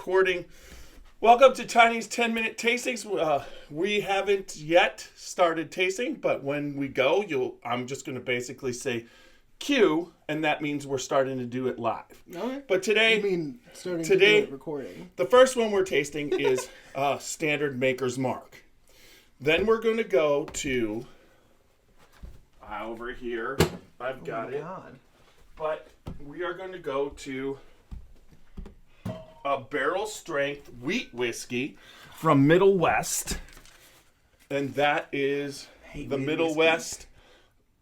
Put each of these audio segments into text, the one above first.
recording. Welcome to Tiny's 10-minute tastings. We haven't yet started tasting, but when we go, I'm just going to basically say cue, and that means we're starting to do it live. Okay. But today, you mean starting to do it recording? The first one we're tasting is Standard Maker's Mark. Then we're going to go to over here. I've got it. God. But we are going to go to a barrel strength wheat whiskey from Middle West. And that is the Middle whiskey. West.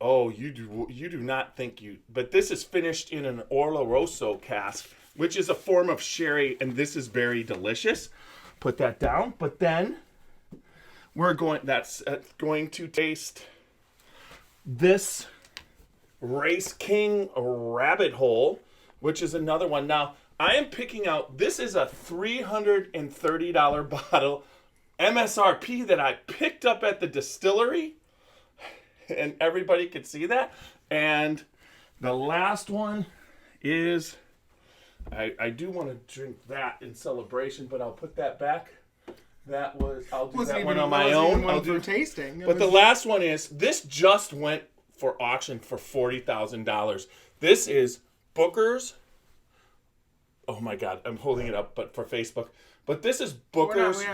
Oh, you do not think you... But this is finished in an Oloroso cask, which is a form of sherry, and this is very delicious. Put that down. But then we're going... That's going to taste this Race King Rabbit Hole, which is another one. Now, I am picking out... This is a $330 bottle MSRP that I picked up at the distillery. And everybody could see that. And the last one is, I do want to drink that in celebration, but I'll put that back. I'll do that one on my own. I'll do tasting. But the last one is, this just went for auction for $40,000. This is Booker's. Oh my God, I'm holding it up, but for Facebook. But this is Booker's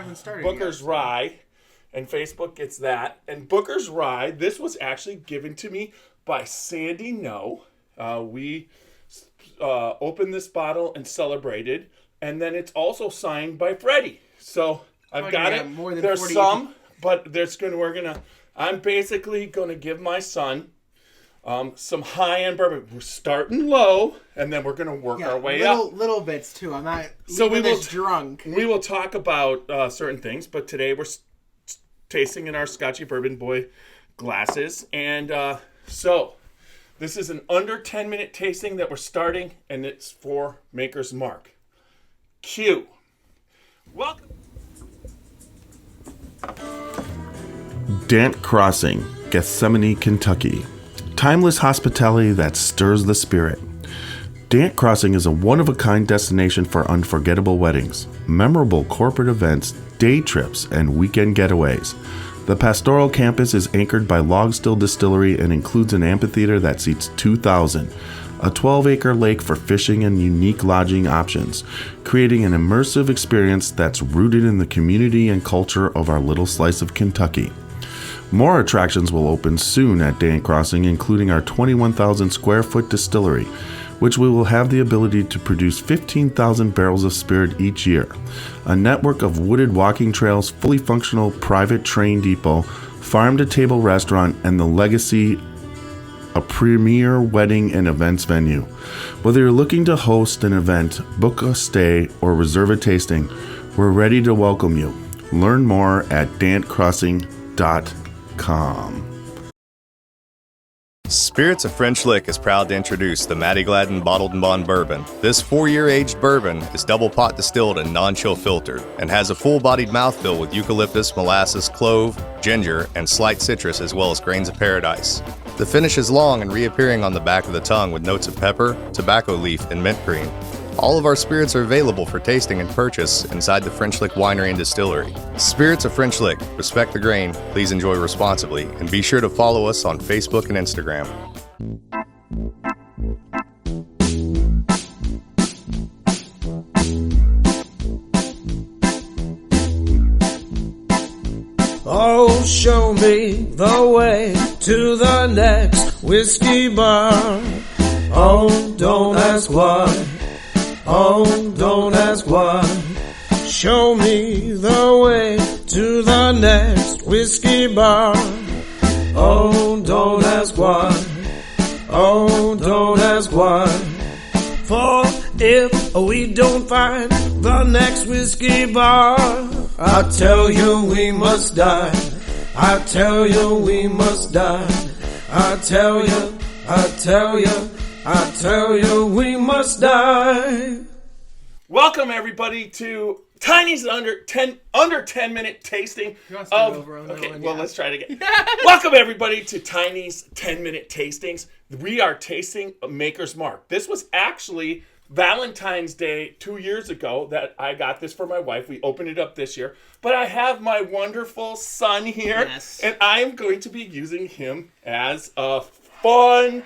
Rye. And Facebook gets that. And Booker's Rye, this was actually given to me by Sandy Noe. We opened this bottle and celebrated. And then it's also signed by Freddie. So I've got it. More than there's 40. some, but I'm basically going to give my son some high-end bourbon. We're starting low, and then we're going to work our way up. Little bits, too. I'm not drunk. We will talk about certain things, but today we're tasting in our Scotchy Bourbon Boy glasses. And so this is an under 10-minute tasting that we're starting, and it's for Maker's Mark. Cue. Welcome. Dant Crossing, Gethsemane, Kentucky. Timeless hospitality that stirs the spirit. Dant Crossing is a one-of-a-kind destination for unforgettable weddings, memorable corporate events, day trips, and weekend getaways. The pastoral campus is anchored by Log Still Distillery and includes an amphitheater that seats 2,000, a 12-acre lake for fishing and unique lodging options, creating an immersive experience that's rooted in the community and culture of our little slice of Kentucky. More attractions will open soon at Dant Crossing, including our 21,000 square foot distillery, which we will have the ability to produce 15,000 barrels of spirit each year, a network of wooded walking trails, fully functional private train depot, farm-to-table restaurant, and the Legacy, a premier wedding and events venue. Whether you're looking to host an event, book a stay, or reserve a tasting, we're ready to welcome you. Learn more at dantcrossing.com. Spirits of French Lick is proud to introduce the Matty Gladden Bottled and Bond Bourbon. This 4-year aged bourbon is double pot distilled and non-chill filtered and has a full-bodied mouthfeel with eucalyptus, molasses, clove, ginger, and slight citrus as well as grains of paradise. The finish is long and reappearing on the back of the tongue with notes of pepper, tobacco leaf, and mint cream. All of our spirits are available for tasting and purchase inside the French Lick Winery and Distillery. Spirits of French Lick. Respect the grain, please enjoy responsibly, and be sure to follow us on Facebook and Instagram. Oh, show me the way to the next whiskey bar. Oh, don't ask why. Oh, don't ask why. Show me the way to the next whiskey bar. Oh, don't ask why. Oh, don't ask why. For if we don't find the next whiskey bar, I tell you we must die. I tell you we must die. I tell you we must die. Welcome everybody to Tiny's under 10 minute tasting of. Let's try it again. Welcome everybody to Tiny's 10-minute tastings. We are tasting Maker's Mark. This was actually Valentine's Day 2 years ago that I got this for my wife. We opened it up this year. But I have my wonderful son here. Yes. And I am going to be using him as a fun,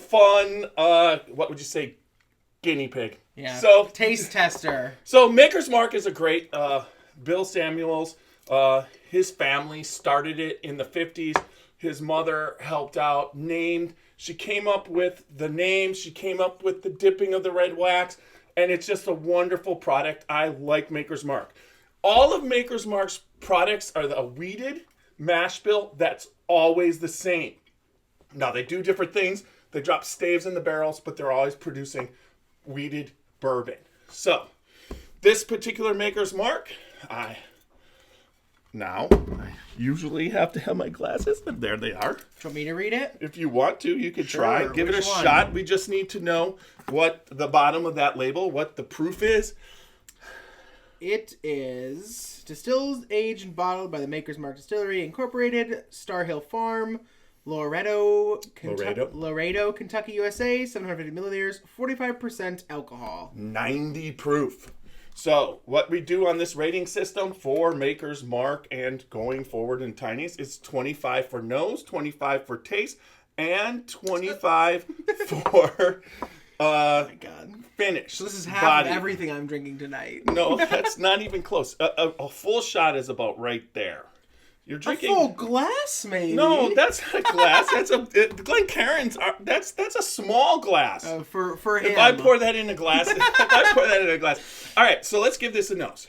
what would you say, guinea pig. Yeah. So taste tester. So Maker's Mark is a great, Bill Samuels, his family started it in the 50s. His mother helped out, named. She came up with the name. She came up with the dipping of the red wax. And it's just a wonderful product. I like Maker's Mark. All of Maker's Mark's products are the weeded mash bill. That's always the same. Now, they do different things. They drop staves in the barrels, but they're always producing weeded bourbon. So, this particular Maker's Mark, I usually have to have my glasses, but there they are. Do you want me to read it? If you want to, you could try. Give it a Which one? shot. We just need to know what the bottom of that label, what the proof is. It is distilled, aged, and bottled by the Maker's Mark Distillery Incorporated, Star Hill Farm, Laredo, Kentucky, USA, 750 milliliters, 45% alcohol. 90 proof. So, what we do on this rating system for Maker's Mark and going forward in Tinies is 25 for nose, 25 for taste, and 25 for finish. So this is half body. of everything I'm drinking tonight. No, that's not even close. A full shot is about right there. You're drinking a full glass, maybe. No, that's not a glass. That's Glencairn's. That's a small glass. For him. If I pour that in a glass, All right, so let's give this a nose.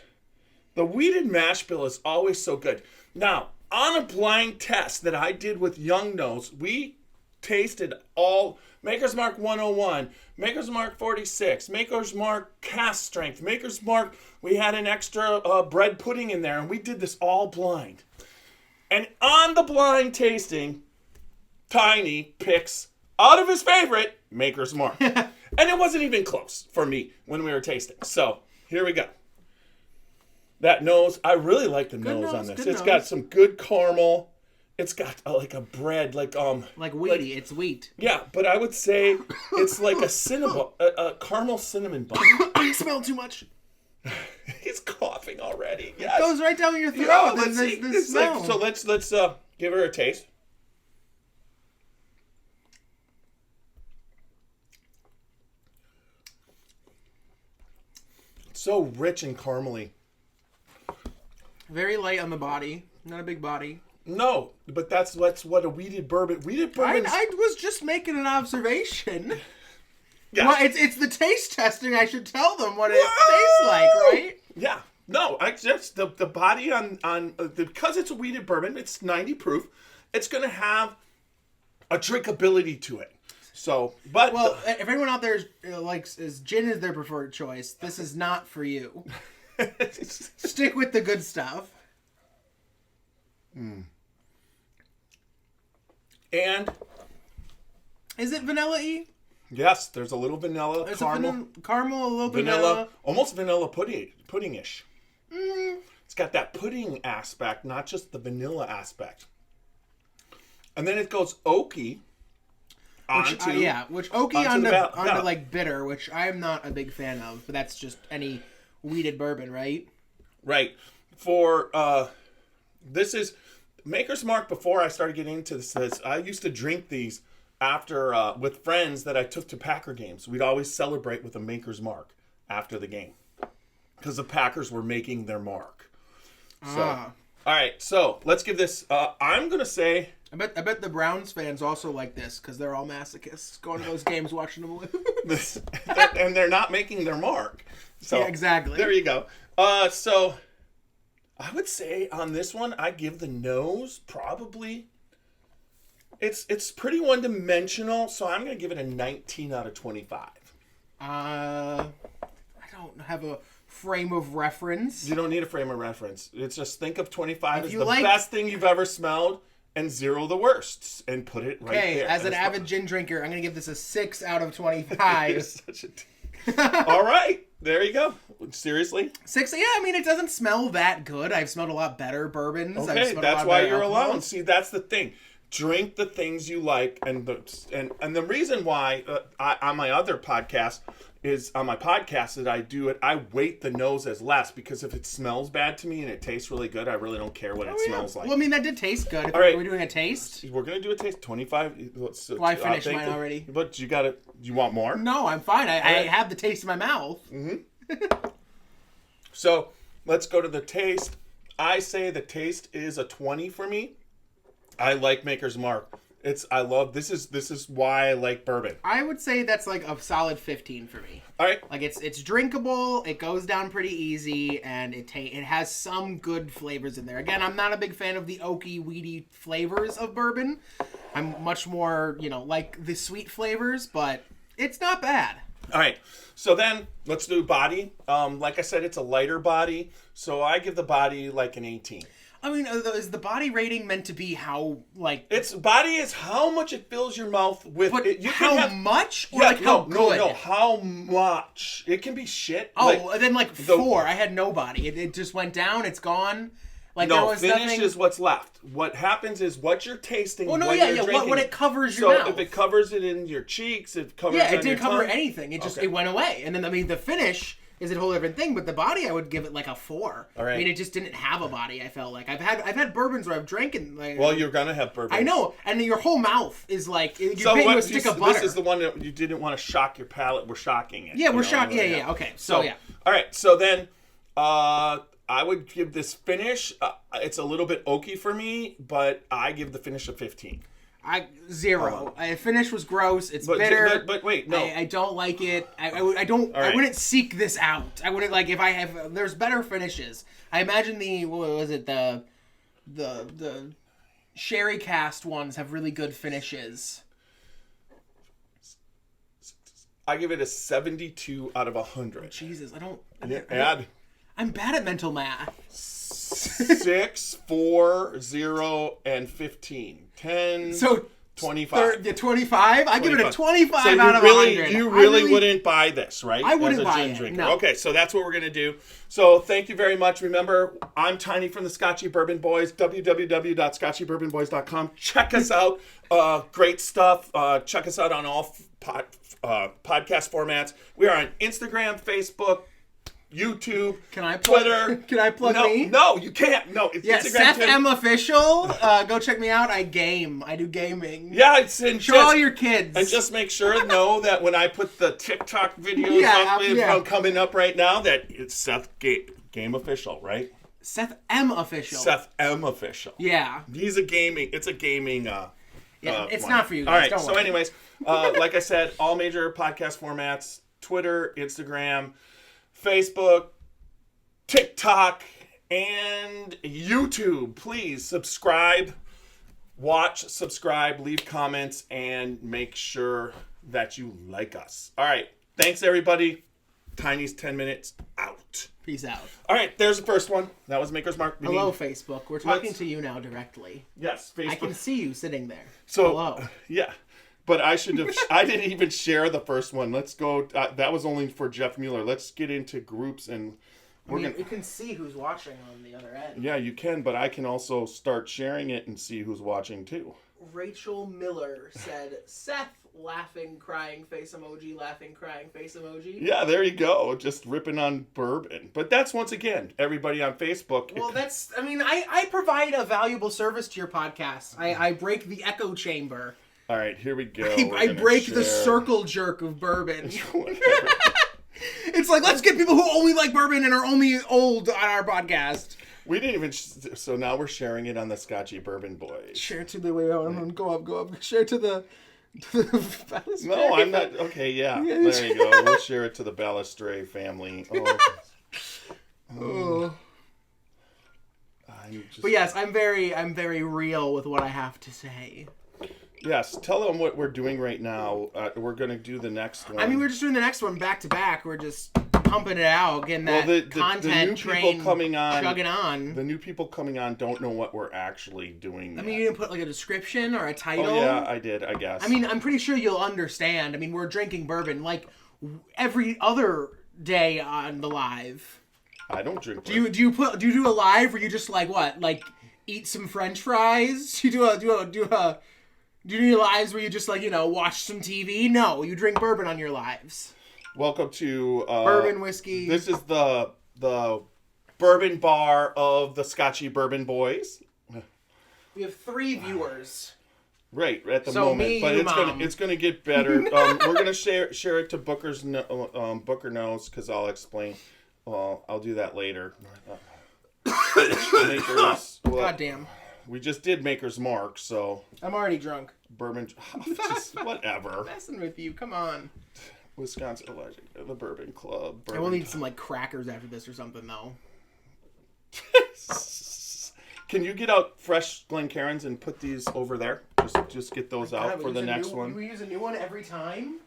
The weeded mash bill is always so good. Now, on a blind test that I did with Young Nose, we tasted all Maker's Mark 101, Maker's Mark 46, Maker's Mark Cask Strength, Maker's Mark. We had an extra bread pudding in there, and we did this all blind. And on the blind tasting, Tiny picks out of his favorite Maker's Mark. And it wasn't even close for me when we were tasting. So, here we go. That nose, I really like the nose on this. It's got some good caramel. It's got like a bread, like weedy. It's wheat. Yeah, but I would say it's like a caramel cinnamon bun. I smell too much. He's coughing already. Yes. It goes right down your throat. Yeah, let's see. So let's give her a taste. It's so rich and caramely. Very light on the body. Not a big body. No, but that's what a weeded bourbon. I was just making an observation. Yeah. Well, it's the taste testing. I should tell them what it tastes like, right? Yeah. No, I just the body on because it's a weeded bourbon. It's 90 proof. It's gonna have a drinkability to it. So, but if everyone out there is gin is their preferred choice, this is not for you. Stick with the good stuff. And is it vanilla-y? Yes, there's a little vanilla, caramel, caramel, a little vanilla, almost vanilla pudding-ish. It's got that pudding aspect, not just the vanilla aspect. And then it goes oaky which oaky onto like bitter, which I'm not a big fan of, but that's just any weeded bourbon, right? Right. For this is Maker's Mark. Before I started getting into this, I used to drink these after with friends that I took to Packer games. We'd always celebrate with a Maker's Mark after the game because the Packers were making their mark. So, all right, so let's give this. I'm gonna say. I bet the Browns fans also like this because they're all masochists going to those games watching them lose. And they're not making their mark. So yeah, exactly. There you go. So I would say on this one, I give the nose probably. It's pretty one-dimensional, so I'm going to give it a 19 out of 25. I don't have a frame of reference. You don't need a frame of reference. It's just think of 25 as the best thing you've ever smelled and 0 the worst, and put it right there. Okay, as an avid gin drinker, I'm going to give this a 6 out of 25. All right, there you go. Seriously? 6, yeah, I mean, it doesn't smell that good. I've smelled a lot better bourbons. Okay, that's why you're alone. See, that's the thing. Drink the things you like, and the reason why on my other podcast is on my podcast that I weight the nose as less, because if it smells bad to me and it tastes really good, I really don't care what it smells like. Well, I mean, that did taste good. All right. Are we doing a taste? We're going to do a taste. 25. Well, I finished mine already. But do you want more? No, I'm fine. I have the taste in my mouth. Mm-hmm. So let's go to the taste. I say the taste is a 20 for me. I like Maker's Mark. This is why I like bourbon. I would say that's like a solid 15 for me. All right. Like it's drinkable, it goes down pretty easy, and it has some good flavors in there. Again, I'm not a big fan of the oaky, weedy flavors of bourbon. I'm much more, like the sweet flavors, but it's not bad. All right. So then let's do body. Like I said, it's a lighter body, so I give the body like an 18. I mean, is the body rating meant to be how, like... Its body is how much it fills your mouth with... But much? Or how good? No, how much. It can be shit. Oh, then 4. I had no body. It just went down. It's gone. Like, no, there was finish nothing... is what's left. What happens is what you're tasting when you're drinking. When it covers your mouth. So if it covers it in your cheeks, it covers it didn't cover tongue. anything. It just it went away. And then, I mean, the finish... is a whole different thing, but the body I would give it like a 4. All right. I mean, it just didn't have a body. I felt like I've had bourbons where I've drank and like. Well, you're gonna have bourbons. I know, and your whole mouth is like you're paying a stick of butter. This is the one that you didn't want to shock your palate. We're shocking it. Yeah, we're shocking. Yeah. Okay, so yeah. All right, so then I would give this finish. It's a little bit oaky for me, but I give the finish a 15. 0. Finish was gross. It's bitter. But wait, no. I don't like it. I wouldn't seek this out. I wouldn't like if I have. There's better finishes. I imagine the sherry cast ones have really good finishes. I give it a 72 out of 100. Jesus, I'm bad at mental math. 6, 4, 0, and 15. 10, so 25. 25? I give it a 25 out of 100. You really wouldn't buy this, right? I wouldn't buy it, no. Okay, so that's what we're going to do. So thank you very much. Remember, I'm Tiny from the Scotchy Bourbon Boys, www.scotchybourbonboys.com. Check us out. Great stuff. Check us out on all podcast formats. We are on Instagram, Facebook, YouTube, Twitter. Can I plug me? No, you can't. No, it's Instagram. Seth M Official. Go check me out. I do gaming. Yeah, show all your kids. And just make sure that when I put the TikTok videos coming up right now, that it's Seth Game Official, right? Seth M Official. Seth M Official. Yeah. It's a gaming. It's not for you guys. All right. Don't worry. Anyways, like I said, all major podcast formats: Twitter, Instagram, Facebook, TikTok, and YouTube. Please subscribe, leave comments, and make sure that you like us. All right. Thanks, everybody. Tiny's 10 minutes out. Peace out. All right. There's the first one. That was Maker's Mark. Hello, Facebook. We're talking to you now directly. Yes, Facebook. I can see you sitting there. So, hello. Yeah. But I didn't even share the first one. Let's go. That was only for Jeff Mueller. Let's get into groups and you can see who's watching on the other end. Yeah, you can, but I can also start sharing it and see who's watching too. Rachel Miller said, Seth, laughing, crying, face emoji, laughing, crying, face emoji. Yeah, there you go. Just ripping on bourbon. But that's, once again, everybody on Facebook. Well, I provide a valuable service to your podcast. I break the echo chamber. All right, here we go. I break the circle jerk of bourbon. It's like, let's get people who only like bourbon and are only old on our podcast. We didn't even... So now we're sharing it on the Scotchy Bourbon Boys. Share to the... Wait, go up. Share to the No, I'm not... Okay, yeah. There you go. We'll share it to the Balestre family. But yes, I'm very real with what I have to say. Yes, tell them what we're doing right now. We're going to do the next one. I mean, we're just doing the next one back to back. We're just pumping it out, getting that content train chugging on. The new people coming on don't know what we're actually doing. I mean, you didn't put like a description or a title? Oh, yeah, I did, I guess. I mean, I'm pretty sure you'll understand. I mean, we're drinking bourbon like every other day on the live. I don't drink bourbon. Do you do a live where you just like what? Like eat some French fries? Do you do any lives where you just like, watch some TV? No, you drink bourbon on your lives. Welcome to bourbon whiskey. This is the bourbon bar of the Scotchy Bourbon Boys. We have 3 viewers. Right at the So moment, me, but you, it's Mom. gonna get better. We're gonna share it to Booker knows because I'll explain. I'll do that later. God damn. We just did Maker's Mark, so I'm already drunk. bourbon. Just whatever. Messing with you. Come on. Wisconsin the Bourbon Club. I will need some like crackers after this or something though. Can you get out fresh Glencairns and put these over there? Just get those out for the next one. We use a new one every time?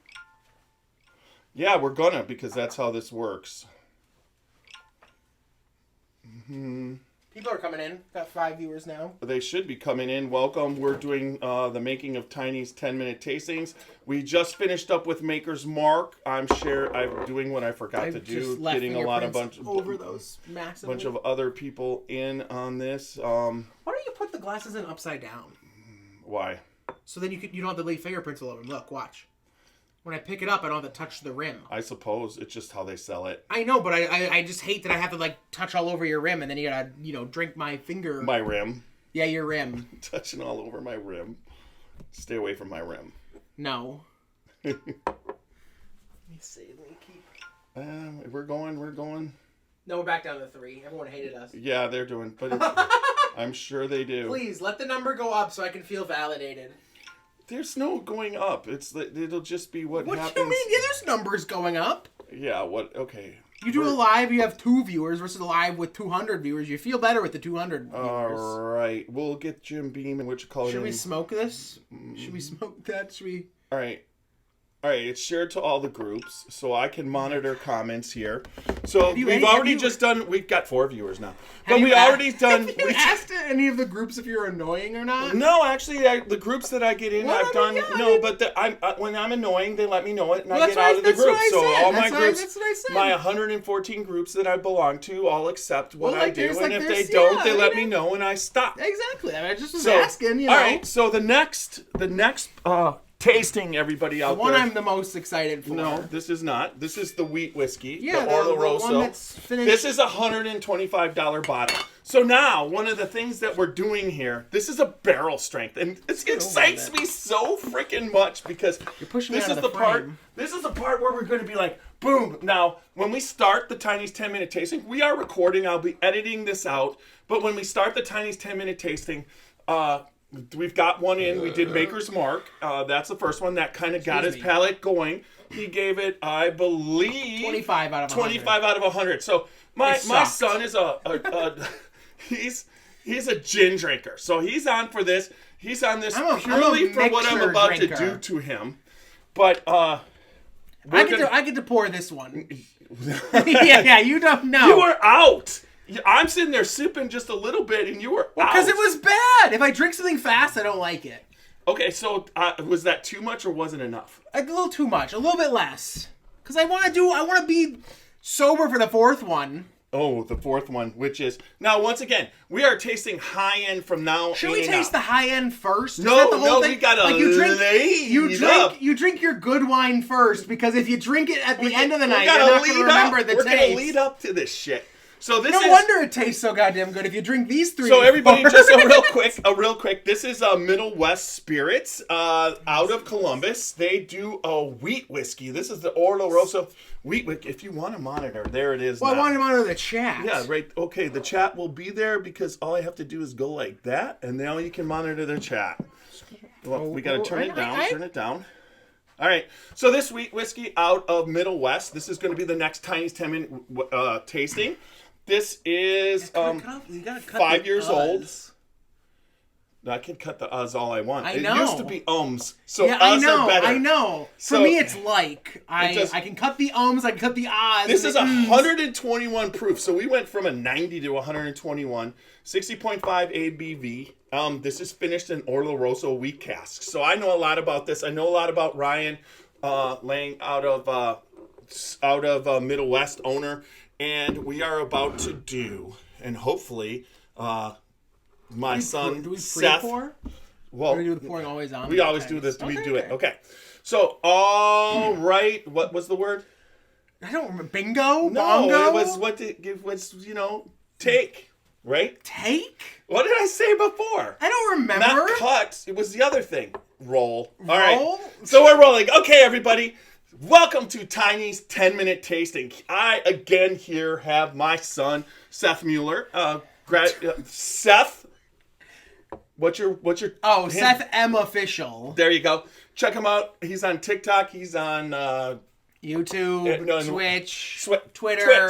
Yeah, we're gonna because that's how this works. People are coming in. Got 5 viewers now. They should be coming in. Welcome. We're doing the making of Tiny's 10-minute tastings. We just finished up with Maker's Mark. I'm doing what I forgot to do, getting a bunch of other people in on this. Why don't you put the glasses in upside down? Why? So then you don't have to leave fingerprints all over them. Look, watch. When I pick it up, I don't have to touch the rim. I suppose it's just how they sell it. I know, but I just hate that I have to like touch all over your rim, and then you gotta drink my finger. My rim. Yeah, your rim. Touching all over my rim. Stay away from my rim. No. Let me see. Let me keep. We're going. No, we're back down to 3. Everyone hated us. Yeah, they're doing, but I'm sure they do. Please let the number go up so I can feel validated. There's no going up. It'll just be what happens. What do you mean? Yeah, there's numbers going up. Yeah, what? Okay. You do a live, you have 2 viewers versus a live with 200 viewers. You feel better with the 200 viewers. All right. We'll get Jim Beam and Should we smoke this? Should we smoke that? Should we? All right. It's shared to all the groups, so I can monitor comments here. So we've got 4 viewers now. But we already done. Have you asked any of the groups if you're annoying or not? No, actually, the groups that I get in, I've done. No, but when I'm annoying, they let me know it, and I get out of the group. So all my groups, that's what I said. my 114 groups that I belong to, all accept what I do, and if they there's- don't, yeah, they let me know, and I stop. Exactly. I just was asking. All right. So the next tasting, everybody out The one there. I'm the most excited for. No, this is not. This is the wheat whiskey. Yeah, the Oloroso. one that's finished. This is a $125 bottle. So now, one of the things that we're doing here, this is a barrel strength, and it excites me so freaking much because You're pushing me this out is of the the part. frame. This is the part where we're going to be like, boom. Now, when we start the Tiny's 10-minute tasting, we are recording. I'll be editing this out. But when we start the Tiny's 10-minute tasting, we've got one in. We did Maker's Mark. That's the first one. That kind of got his palate going. He gave it, I believe, 25 out of 100. 25 out of 100. So my son is he's a gin drinker. So he's on for this. He's on this purely for what I'm about to do to him. But I get to pour this one. yeah, you don't know. You were out. I'm sitting there sipping just a little bit, and you were out. Because it was bad. If I drink something fast, I don't like it. Okay, so was that too much or wasn't enough? A little too much. A little bit less. Because I want to be sober for the 4th one. Oh, the 4th one, which is... Now, once again, we are tasting high-end from now Should we taste the high-end first? No, we gotta like you drink your good wine first, because if you drink it at the end of the night, you're not going to remember the taste. We're going to lead up to this shit. So this no wonder it tastes so goddamn good if you drink these 3. So everybody, just a real quick. This is Middle West Spirits out of Columbus. They do a wheat whiskey. This is the Oloroso wheat whiskey. If you want to monitor, there it is. Well, I want to monitor the chat. Yeah, right. Okay, the chat will be there because all I have to do is go like that, and now you can monitor the chat. Well, we got to turn it down. Turn it down. All right, so this wheat whiskey out of Middle West. This is going to be the next Tiny's 10-minute tasting. This is 5 years old. I can cut the uhs all I want. It used to be so yeah, are better. I know. For me, it's like I can cut the I can cut the ahs. This is 121 proof. So we went from a 90 to 121, 60.5 ABV. This is finished in Oloroso wheat casks. So I know a lot about this. I know a lot about Ryan Lang out of Middle West owner. And we are about to do, and hopefully, my son do we Seth. Pre-pour? Well, or do we do the pouring always on? We always do this. We do it. Okay. So, all right. What was the word? I don't remember. Bingo? No, Bongo? it was take, right? Take? What did I say before? I don't remember. Not cut. It was the other thing. Roll. All Roll? right. So we're rolling. Okay, everybody. Welcome to Tiny's 10-minute tasting. I again here have my son, Seth Mueller. Seth. What's your Oh, Seth M. Official. There you go. Check him out. He's on TikTok. He's on YouTube, Twitch, Twitter.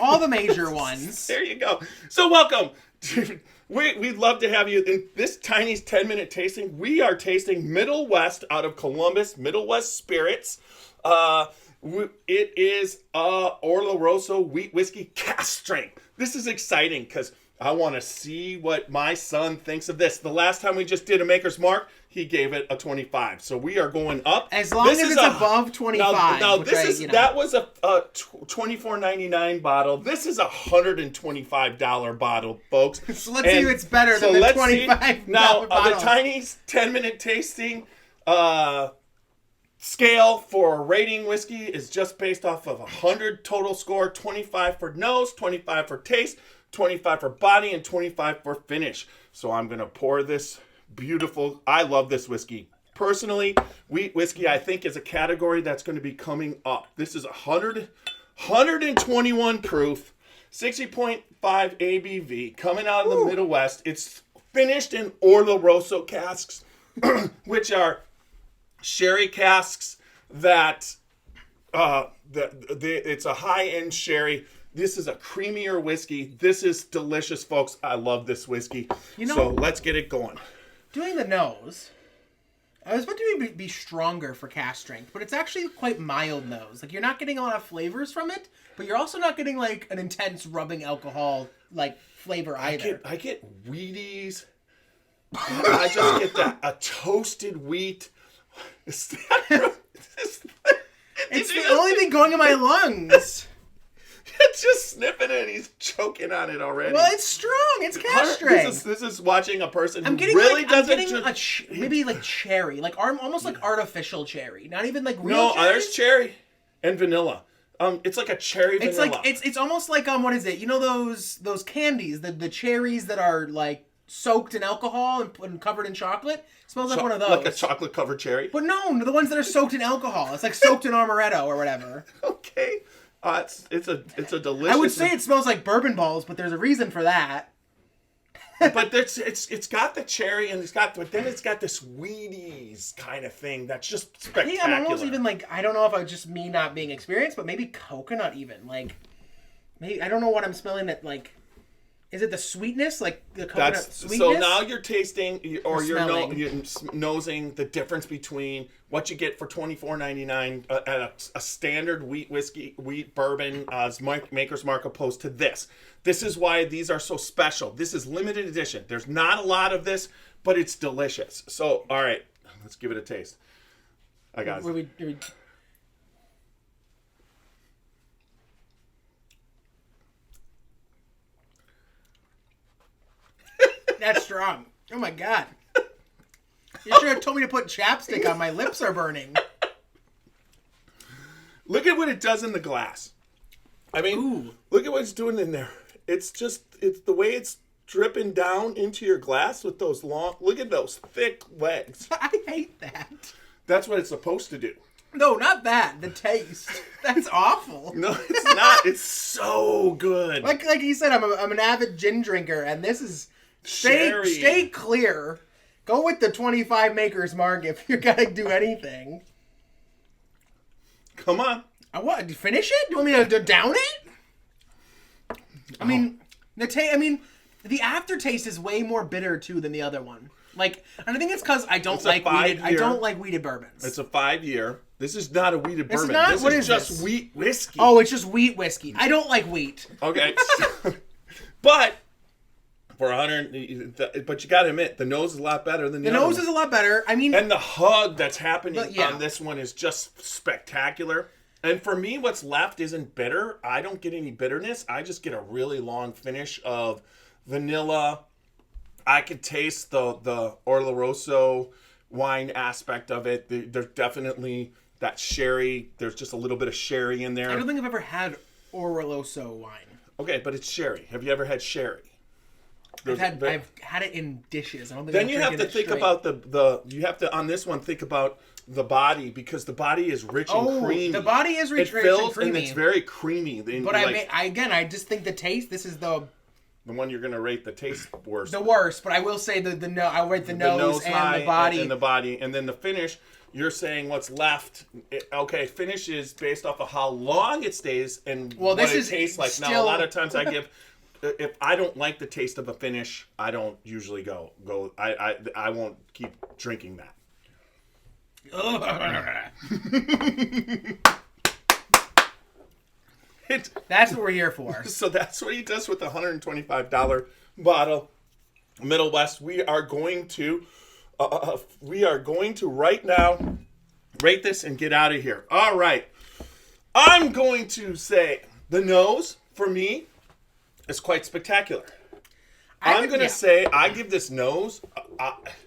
All the major ones. There you go. So welcome. We'd love to have you in this Tiny's 10-minute tasting. We are tasting Middle West out of Columbus, Middle West Spirits. It is Oloroso wheat whiskey cask strength. This is exciting because I want to see what my son thinks of this. The last time we just did a Maker's Mark, he gave it a 25. So we are going up. As long as it's above 25. Now that was a $24.99 bottle. This is a $125 bottle, folks. So let's see if it's better than the $25 now, bottle. The Tiny's 10-minute tasting scale for rating whiskey is just based off of 100 total score, 25 for nose, 25 for taste, 25 for body, and 25 for finish. So I'm going to pour this beautiful. I love this whiskey. Personally, wheat whiskey, I think, is a category that's going to be coming up. This is 121 proof, 60.5 ABV, coming out of the Middle West. It's finished in Oloroso casks, which are sherry casks that it's a high-end sherry. This is a creamier whiskey. This is delicious, folks. I love this whiskey. So let's get it going. Doing the nose, I was about to be stronger for cask strength, but it's actually quite mild nose. Like, you're not getting a lot of flavors from it, but you're also not getting, like, an intense rubbing alcohol, like, flavor either. I get Wheaties. I just get a toasted wheat. Is that it's the only thing going in my lungs. It's just sniffing it. He's choking on it already. Well, it's strong. It's cask strength. This is watching a person I'm who getting really like, doesn't. I'm getting maybe like cherry, like almost like artificial cherry, not even like real cherry. No, there's cherry and vanilla. It's like a cherry vanilla. It's like it's almost like what is it? You know those candies, the cherries that are like soaked in alcohol and covered in chocolate. It smells like one of those. Like a chocolate covered cherry. But no, the ones that are soaked in alcohol. It's like soaked in amaretto or whatever. Okay. It's a delicious. I would say it smells like bourbon balls, but there's a reason for that. But it's got the cherry and but then it's got this Wheaties kind of thing that's just spectacular. Yeah, I'm almost even like, I don't know if it's just me not being experienced, but maybe coconut even. Like, maybe, I don't know what I'm smelling that, like, is it the sweetness? Like the coconut sweetness? So now you're tasting, you're nosing the difference between what you get for $24.99 at a standard wheat bourbon as Maker's Mark opposed to this. This is why these are so special. This is limited edition. There's not a lot of this, but it's delicious. So, all right, let's give it a taste. I got it. That's strong. Oh my god. You should have told me to put chapstick on. My lips are burning. Look at what it does in the glass. I mean, Look at what it's doing in there. It's the way it's dripping down into your glass with those look at those thick legs. I hate that. That's what it's supposed to do. No, not that. The taste. That's awful. No, it's not. It's so good. Like you said, I'm an avid gin drinker, and this is stay clear. Go with the 25 Maker's Mark if you're gonna do anything. Come on. I what? Finish it? Do you want me to down it? I mean, the aftertaste is way more bitter too than the other one. Like, and I think it's because I don't like wheated bourbons. It's a 5-year. This is not a wheated bourbon. Not? This is just wheat whiskey. Oh, it's just wheat whiskey. I don't like wheat. Okay, but for 100, but you got to admit the nose is a lot better than the other nose one. is a lot better. I mean, and the hug that's happening on this one is just spectacular. And for me, what's left isn't bitter. I don't get any bitterness. I just get a really long finish of vanilla. I could taste the Oloroso wine aspect of it. There's definitely that sherry. There's just a little bit of sherry in there. I don't think I've ever had Oloroso wine. Okay, but it's sherry. Have you ever had sherry? I've had it in dishes. I don't think Then I'm you have to think straight. about you have to, on this one, think about the body, because the body is rich and creamy. The body is rich and creamy. And it's very creamy. But I just think the taste, this is the one you're going to rate the taste worst. The worst, but I will say I'll rate the nose and the body. And the body. And then the finish, you're saying what's left. Finish is based off of how long it stays and what it tastes like. Now, a lot of times I give... If I don't like the taste of a finish, I don't usually go. I won't keep drinking that. That's what we're here for. So that's what he does with the $125 bottle. Middle West. We are going to right now rate this and get out of here. All right. I'm going to say the nose for me is quite spectacular. I'm going to say I give this nose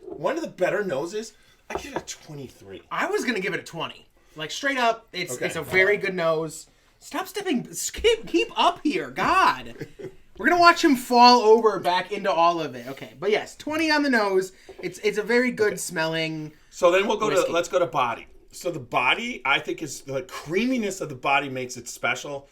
one of the better noses. I give it a 23. I was going to give it a 20. Like, straight up, it's a very good nose. Stop stepping. Keep up here. God. We're going to watch him fall over back into all of it. Okay. But yes, 20 on the nose. It's a very good smelling. So then let's go to body. So the body, I think, is the creaminess of the body makes it special.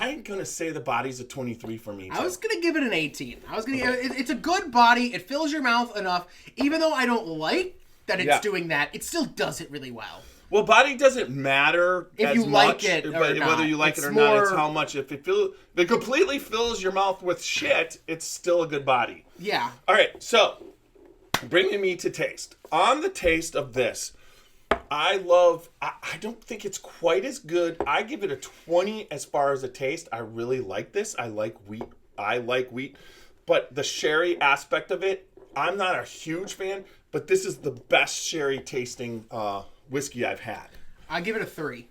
I'm going to say the body's a 23 for me, too. I was going to give it an 18. It's a good body. It fills your mouth enough. Even though I don't like that it's doing that, it still does it really well. Well, body doesn't matter if you like it or not. Whether you like it or not, it's how much. If it completely fills your mouth with shit, it's still a good body. Yeah. All right, so bringing me to taste. On the taste of this, I don't think it's quite as good. I give it a 20 as far as a taste. I really like this. I like wheat. But the sherry aspect of it, I'm not a huge fan, but this is the best sherry tasting whiskey I've had. I give it a 3.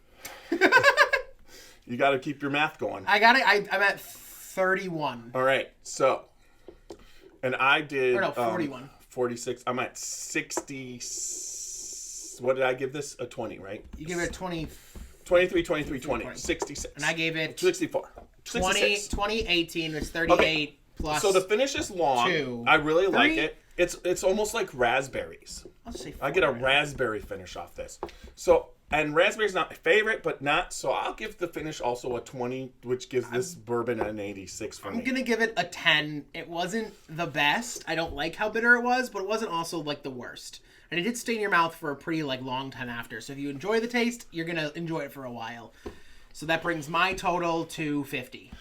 You got to keep your math going. I got it. I'm at 31. All right. So, and I did 41. 46. I'm at 60. What did I give this? A 20, right? You give it a 20. 23, 66. And I gave it 64. 20, 18. It's 38 okay. plus. So the finish is long. 2. I really like it. It's almost like raspberries. I'll say 4. I get a raspberry finish off this. So, and raspberry's not my favorite, but not. So I'll give the finish also a 20, which gives this bourbon an 86 for me. I'm going to give it a 10. It wasn't the best. I don't like how bitter it was, but it wasn't also like the worst. And it did stay in your mouth for a pretty long time after. So if you enjoy the taste, you're going to enjoy it for a while. So that brings my total to 50.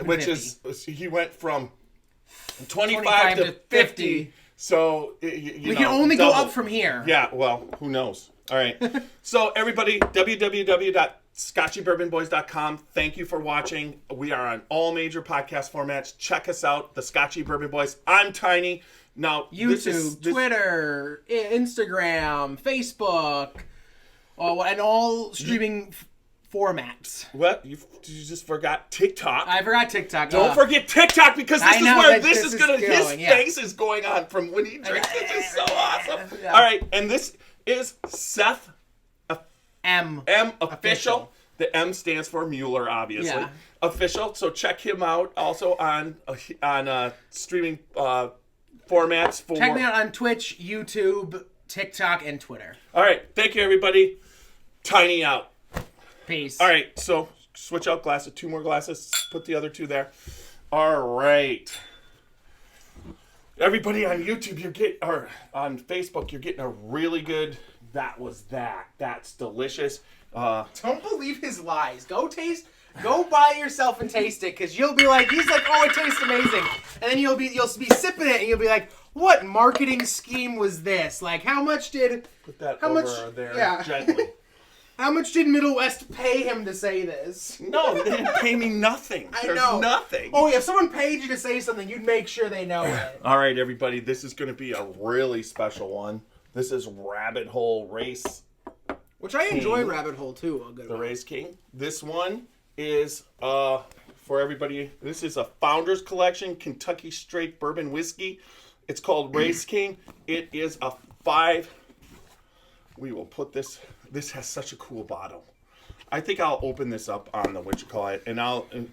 Which 50. He went from 25 to 50. So, we can only go up from here. Yeah, well, who knows? All right. So, everybody, www.scotchybourbonboys.com. Thank you for watching. We are on all major podcast formats. Check us out, the Scotchy Bourbon Boys. I'm Tiny. Now, YouTube, Twitter, Instagram, Facebook, and all streaming formats. What? You just forgot TikTok. I forgot TikTok. Don't forget TikTok, because this is where his face is going on from when he drinks. This is so awesome. Yeah. All right, and this is Seth M Official. The M stands for Mueller, obviously. Yeah. Official. So check him out also on streaming formats. Check me out on Twitch, YouTube, TikTok, and Twitter. All right. Thank you, everybody. Tiny out. Peace. All right. So switch out glasses. 2 more glasses. Put the other 2 there. All right. Everybody on YouTube, or on Facebook, you're getting a really good. That was that. That's delicious. Don't believe his lies. Go buy yourself and taste it, because you'll be like, he's like, oh, it tastes amazing, and then you'll be sipping it, and you'll be like, what marketing scheme was this? Like, how much did? Put that over there gently. How much did Middle West pay him to say this? No, they didn't pay me nothing. I know. Nothing. Oh, yeah, if someone paid you to say something, you'd make sure they know it. All right, everybody, this is going to be a really special one. This is Rabbit Hole Race. Which I enjoy Rabbit Hole, too. The Race King. This one is, for everybody, this is a Founders Collection Kentucky Straight Bourbon Whiskey. It's called Race King. It is a 5 we will put this. This has such a cool bottle. I think I'll open this up on the and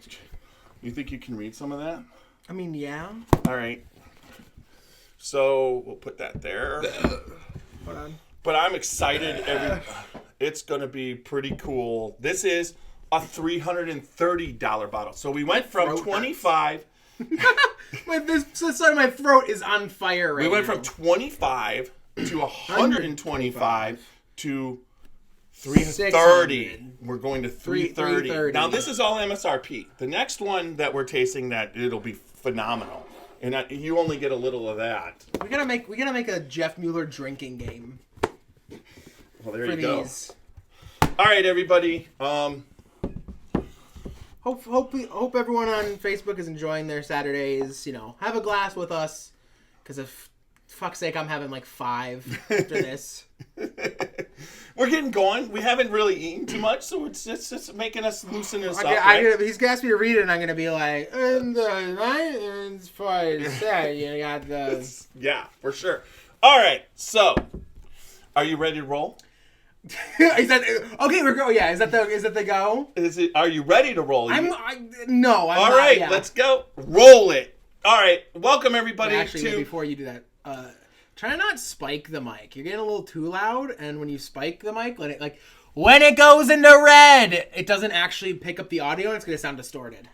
you think you can read some of that? I mean, yeah. All right. So we'll put that there. Hold on. But I'm excited. It's going to be pretty cool. This is a $330 bottle. So we went from 25. This side of my throat is on fire right now. We went from 25 to 125 to 330. We're going to 330. Now this is all MSRP. The next one that we're tasting, that it'll be phenomenal, and you only get a little of that. We gotta make a Jeff Mueller drinking game. Well, there you go. All right, everybody. Hope everyone on Facebook is enjoying their Saturdays. Have a glass with us, because of fuck's sake, I'm having like 5 after this. We're getting going. We haven't really eaten too much, so it's just making us loosen us up. Right? He's gonna ask me to read it, and I'm gonna be like, and the night ends for you got the yeah, for sure. All right, so are you ready to roll? Is that okay? We're go. Yeah, is that the go? Are you ready to roll? No. All right, let's go. Roll it. All right, welcome everybody. Actually, before you do that, try to not spike the mic. You're getting a little too loud, and when you spike the mic, let it when it goes into red, it doesn't actually pick up the audio, and it's gonna sound distorted.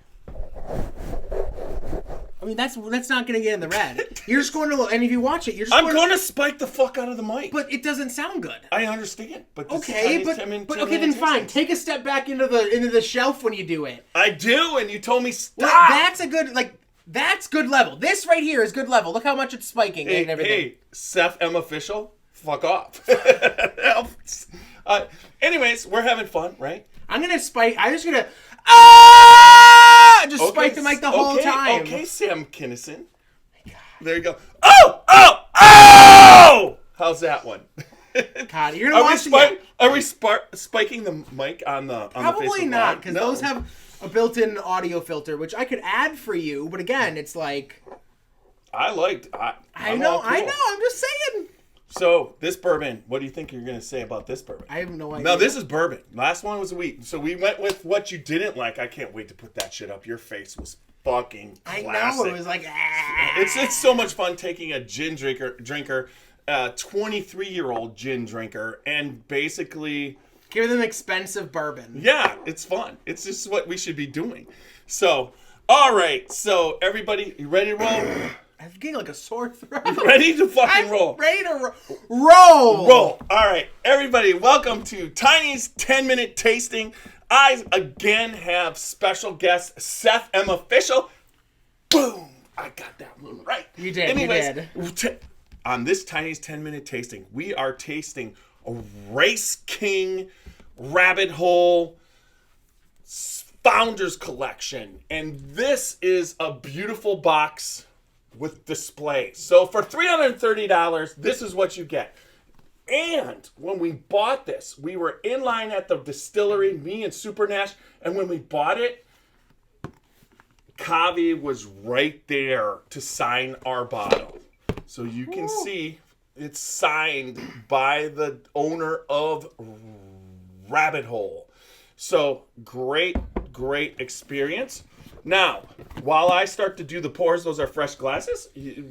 I mean, that's not gonna get in the red. You're just going to, and if you watch it, I'm going to spike the fuck out of the mic. But it doesn't sound good. I understand, but okay, then fine. Take a step back into the shelf when you do it. I do, and you told me stop. Well, that's a good that's good level. This right here is good level. Look how much it's spiking and everything. Hey, Seth M official, fuck off. Anyways, we're having fun, right? I'm just gonna spike the mic the whole time. Okay, Sam Kinison. There you go. Oh! How's that one? God, you're gonna watch it. Are we spiking the mic on the Probably not, because those have a built-in audio filter, which I could add for you. But again, it's like I know. I'm just saying. So this bourbon, what do you think you're going to say about this bourbon? I have no idea. No, this is bourbon. Last one was wheat. So we went with what you didn't like. I can't wait to put that shit up. Your face was fucking classic. I know. It was like, It's so much fun taking a gin drinker, 23-year-old gin drinker, and basically give them expensive bourbon. Yeah, it's fun. It's just what we should be doing. So, all right. So everybody, you ready to roll? I'm getting like a sore throat. Ready to fucking roll. Ready to roll. Roll. All right. Everybody, welcome to Tiny's 10-minute tasting. I, again, have special guest Seth M. Official. Boom. I got that one right. You did. Anyways, on this Tiny's 10-minute tasting, we are tasting a Race King Rabbit Hole Founders Collection. And this is a beautiful box with display. So for $330, this is what you get. And when we bought this, we were in line at the distillery, me and Super Nash, and when we bought it, Kavi was right there to sign our bottle. So you can see it's signed by the owner of Rabbit Hole. So great experience. Now, while I start to do the pours, those are fresh glasses.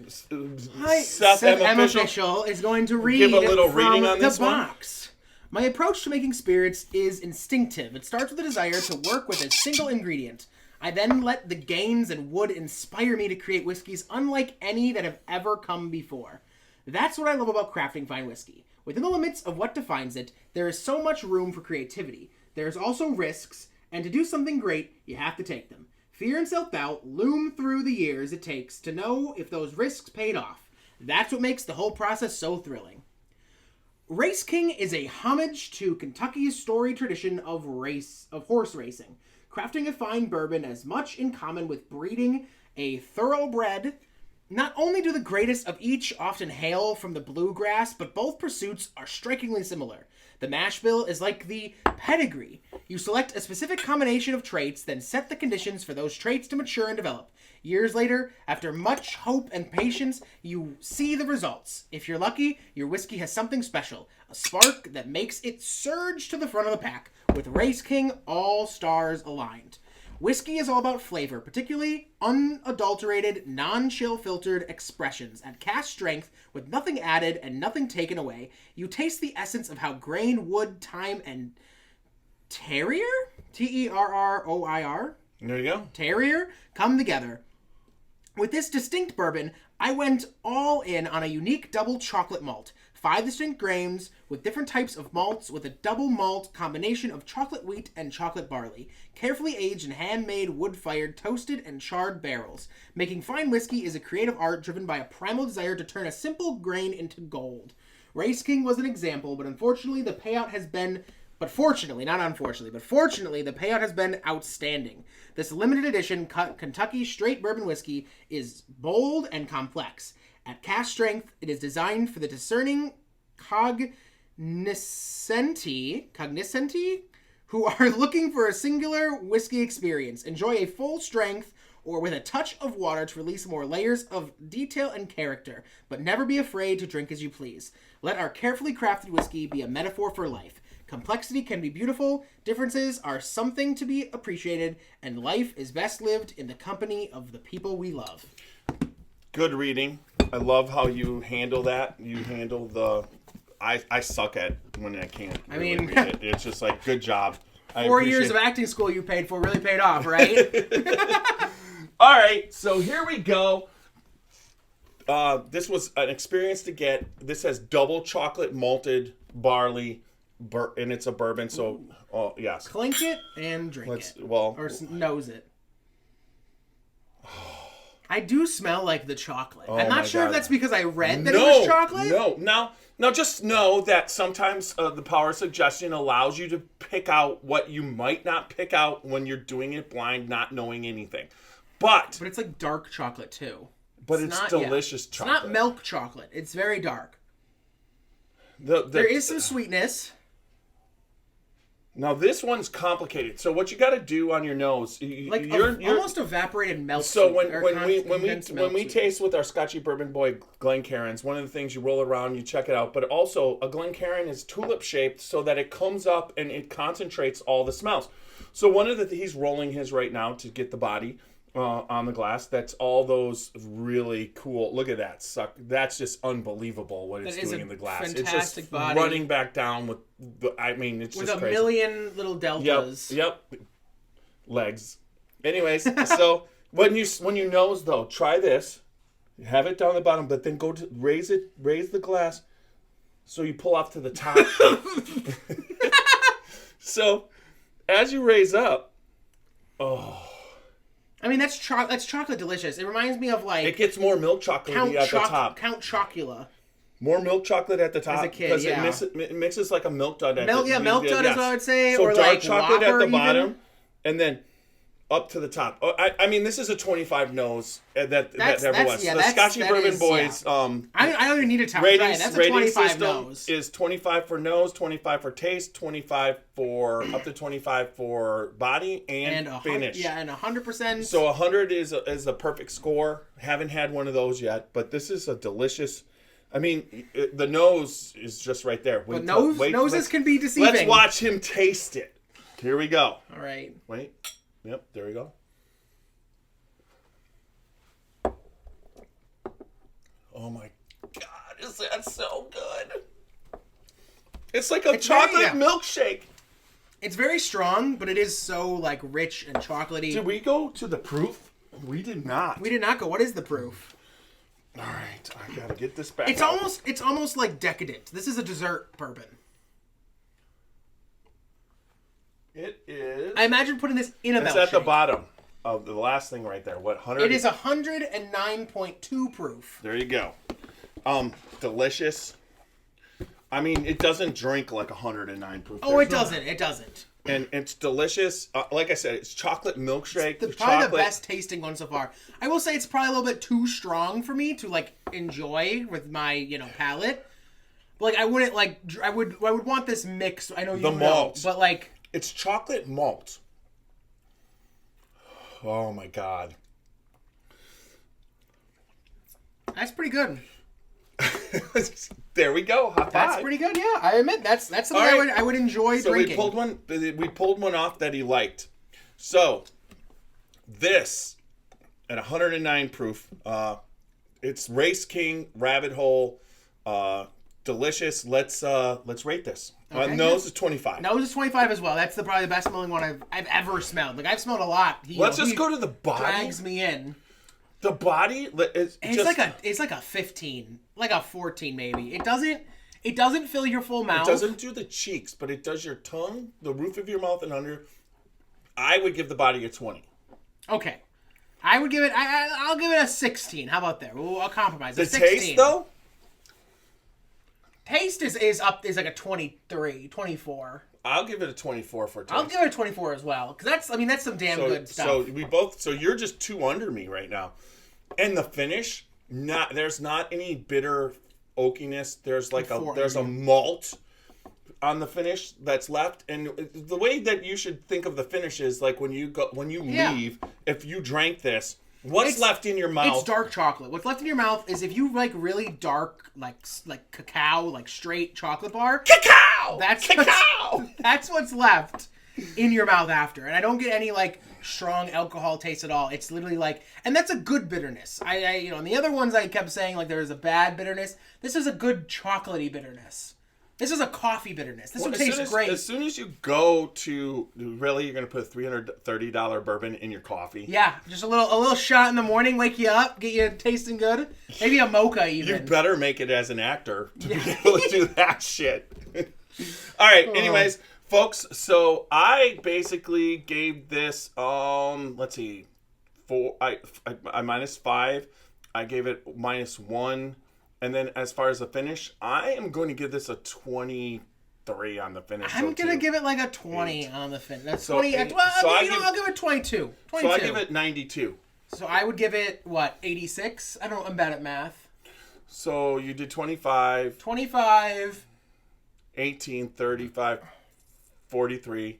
Seth M. Official is going to read give a little from reading on this the box. My approach to making spirits is instinctive. It starts with a desire to work with a single ingredient. I then let the gains and wood inspire me to create whiskeys unlike any that have ever come before. That's what I love about crafting fine whiskey. Within the limits of what defines it, there is so much room for creativity. There is also risks, and to do something great, you have to take them. Fear and self-doubt loom through the years it takes to know if those risks paid off. That's what makes the whole process so thrilling. Race King is a homage to Kentucky's storied tradition of horse racing. Crafting a fine bourbon has much in common with breeding a thoroughbred. Not only do the greatest of each often hail from the bluegrass, but both pursuits are strikingly similar. The mash bill is like the pedigree. You select a specific combination of traits, then set the conditions for those traits to mature and develop. Years later, after much hope and patience, you see the results. If you're lucky, your whiskey has something special, a spark that makes it surge to the front of the pack, with Race King all stars aligned. Whiskey is all about flavor, particularly unadulterated, non-chill filtered expressions. At cask strength, with nothing added and nothing taken away, you taste the essence of how grain, wood, thyme, and terrier? Terroir? There you go. Terrier come together. With this distinct bourbon, I went all in on a unique double chocolate malt. 5 distinct grains with different types of malts with a double malt combination of chocolate wheat and chocolate barley, carefully aged in handmade wood-fired toasted and charred barrels. Making fine whiskey is a creative art driven by a primal desire to turn a simple grain into gold. Race King was an example, but unfortunately the payout has been... fortunately, the payout has been outstanding. This limited edition Kentucky straight bourbon whiskey is bold and complex. At cask strength, it is designed for the discerning cognoscenti who are looking for a singular whiskey experience. Enjoy a full strength or with a touch of water to release more layers of detail and character, but never be afraid to drink as you please. Let our carefully crafted whiskey be a metaphor for life. Complexity can be beautiful, differences are something to be appreciated, and life is best lived in the company of the people we love. Good reading. I love how you handle that. You handle the... I suck at when I can't really read it. It's just like, good job. 4 years of acting school you paid for really paid off, right? All right, so here we go. This was an experience to get. This has double chocolate malted barley, and it's a bourbon, so, yes. Clink it and drink it. Well... Or nose it. I do smell like the chocolate. I'm not sure if that's because I read that it was chocolate. No, just know that sometimes the power of suggestion allows you to pick out what you might not pick out when you're doing it blind, not knowing anything. But it's like dark chocolate too. But it's not, delicious chocolate. It's not milk chocolate. It's very dark. There is some sweetness. Now this one's complicated. So what you got to do on your nose, you're almost evaporated milk. So when we taste with our Scotchy Bourbon Boy Glencairns, one of the things you roll around, you check it out. But also a Glencairn is tulip shaped so that it comes up and it concentrates all the smells. So one of he's rolling his right now to get the body on the glass. That's all those really cool. Look at that. That's just unbelievable what it's doing in the glass. It's just body. Running back down with it's with just crazy. With a million little deltas. Yep. Legs. Anyways, so when you nose though, try this. Have it down the bottom, but then go to raise the glass so you pull off to the top. So as you raise up, I mean, that's chocolate delicious. It reminds me of like... It gets more milk chocolate at the top. Count Chocula. More milk chocolate at the top. As a kid, because it mixes like a milk dud at milk dud is what I would say. So or dark like chocolate at the even. bottom, and then up to the top. I mean, this is a 25 nose that ever was. The Scotchy Bourbon Boys. I don't even need to tell you. That's a 25 nose. Is 25 for nose, 25 for taste, 25 for up to 25 for body and finish. Yeah, and 100%. So 100 is the perfect score. Haven't had one of those yet, but this is a delicious. I mean, the nose is just right there. But noses can be deceiving. Let's watch him taste it. Here we go. All right. Wait. Yep, there we go. Oh my God, is that so good? It's like a chocolate milkshake. It's very strong, but it is so like rich and chocolatey. Did we go to the proof? We did not. We did not go. What is the proof? All right, I gotta get this back. It's almost like decadent. This is a dessert bourbon. It is. I imagine putting this in a milkshake. It's at the bottom of the last thing right there. What 100? It is 109.2 proof. There you go. Delicious. I mean, it doesn't drink like 109 proof. Oh, it doesn't. It doesn't. And it's delicious. Like I said, it's chocolate milkshake. It's probably the best tasting one so far. I will say it's probably a little bit too strong for me to like enjoy with my palate. But like I wouldn't like. I would want this mix. I know you know, but like. It's chocolate malt. Oh my God. That's pretty good. There we go. High five. That's pretty good. Yeah, I admit that's something right. I would enjoy drinking. We pulled one off that he liked. So this at 109 proof. It's Race King Rabbit Hole. Delicious. Let's rate this. Okay. Nose is 25. Nose is 25 as well. That's probably the best smelling one I've ever smelled. Like I've smelled a lot. Let's just go to the body. Drags me in. The body is it's like a 15, like a 14 maybe. It doesn't fill your full mouth. It doesn't do the cheeks, but it does your tongue, the roof of your mouth, and under. I would give the body a 20. Okay, I would give it. I'll give it a 16. How about that? I'll compromise. The 16. taste though. Taste is like a 23, 24. I'll give it a 24 for taste. I'll give it a 24 as well because that's some damn good stuff. So you're just 2 under me right now. And the finish, there's not any bitter oakiness. There's there's a malt on the finish that's left. And the way that you should think of the finish is like when you leave, if you drank this, what's left in your mouth? It's dark chocolate. What's left in your mouth is if you like really dark, like cacao, like straight chocolate bar. Cacao! That's what's left in your mouth after. And I don't get any like strong alcohol taste at all. It's literally like, and that's a good bitterness. I and the other ones I kept saying like there was a bad bitterness. This is a good chocolatey bitterness. This is a coffee bitterness. This one tastes great. As soon as you go to, really, you're going to put a $330 bourbon in your coffee? Yeah, just a little shot in the morning, wake you up, get you tasting good. Maybe a mocha even. You better make it as an actor to be able to do that shit. All right, anyways, folks, so I basically gave this, let's see, I -5. I gave it -1. And then as far as the finish, I am going to give this a 23 on the finish. I'm going to give it like a 20 on the finish. That's so 20. I'll give it 22. So I give it 92. So I would give it, 86? I'm bad at math. So you did 25. 25. 18, 35, 43.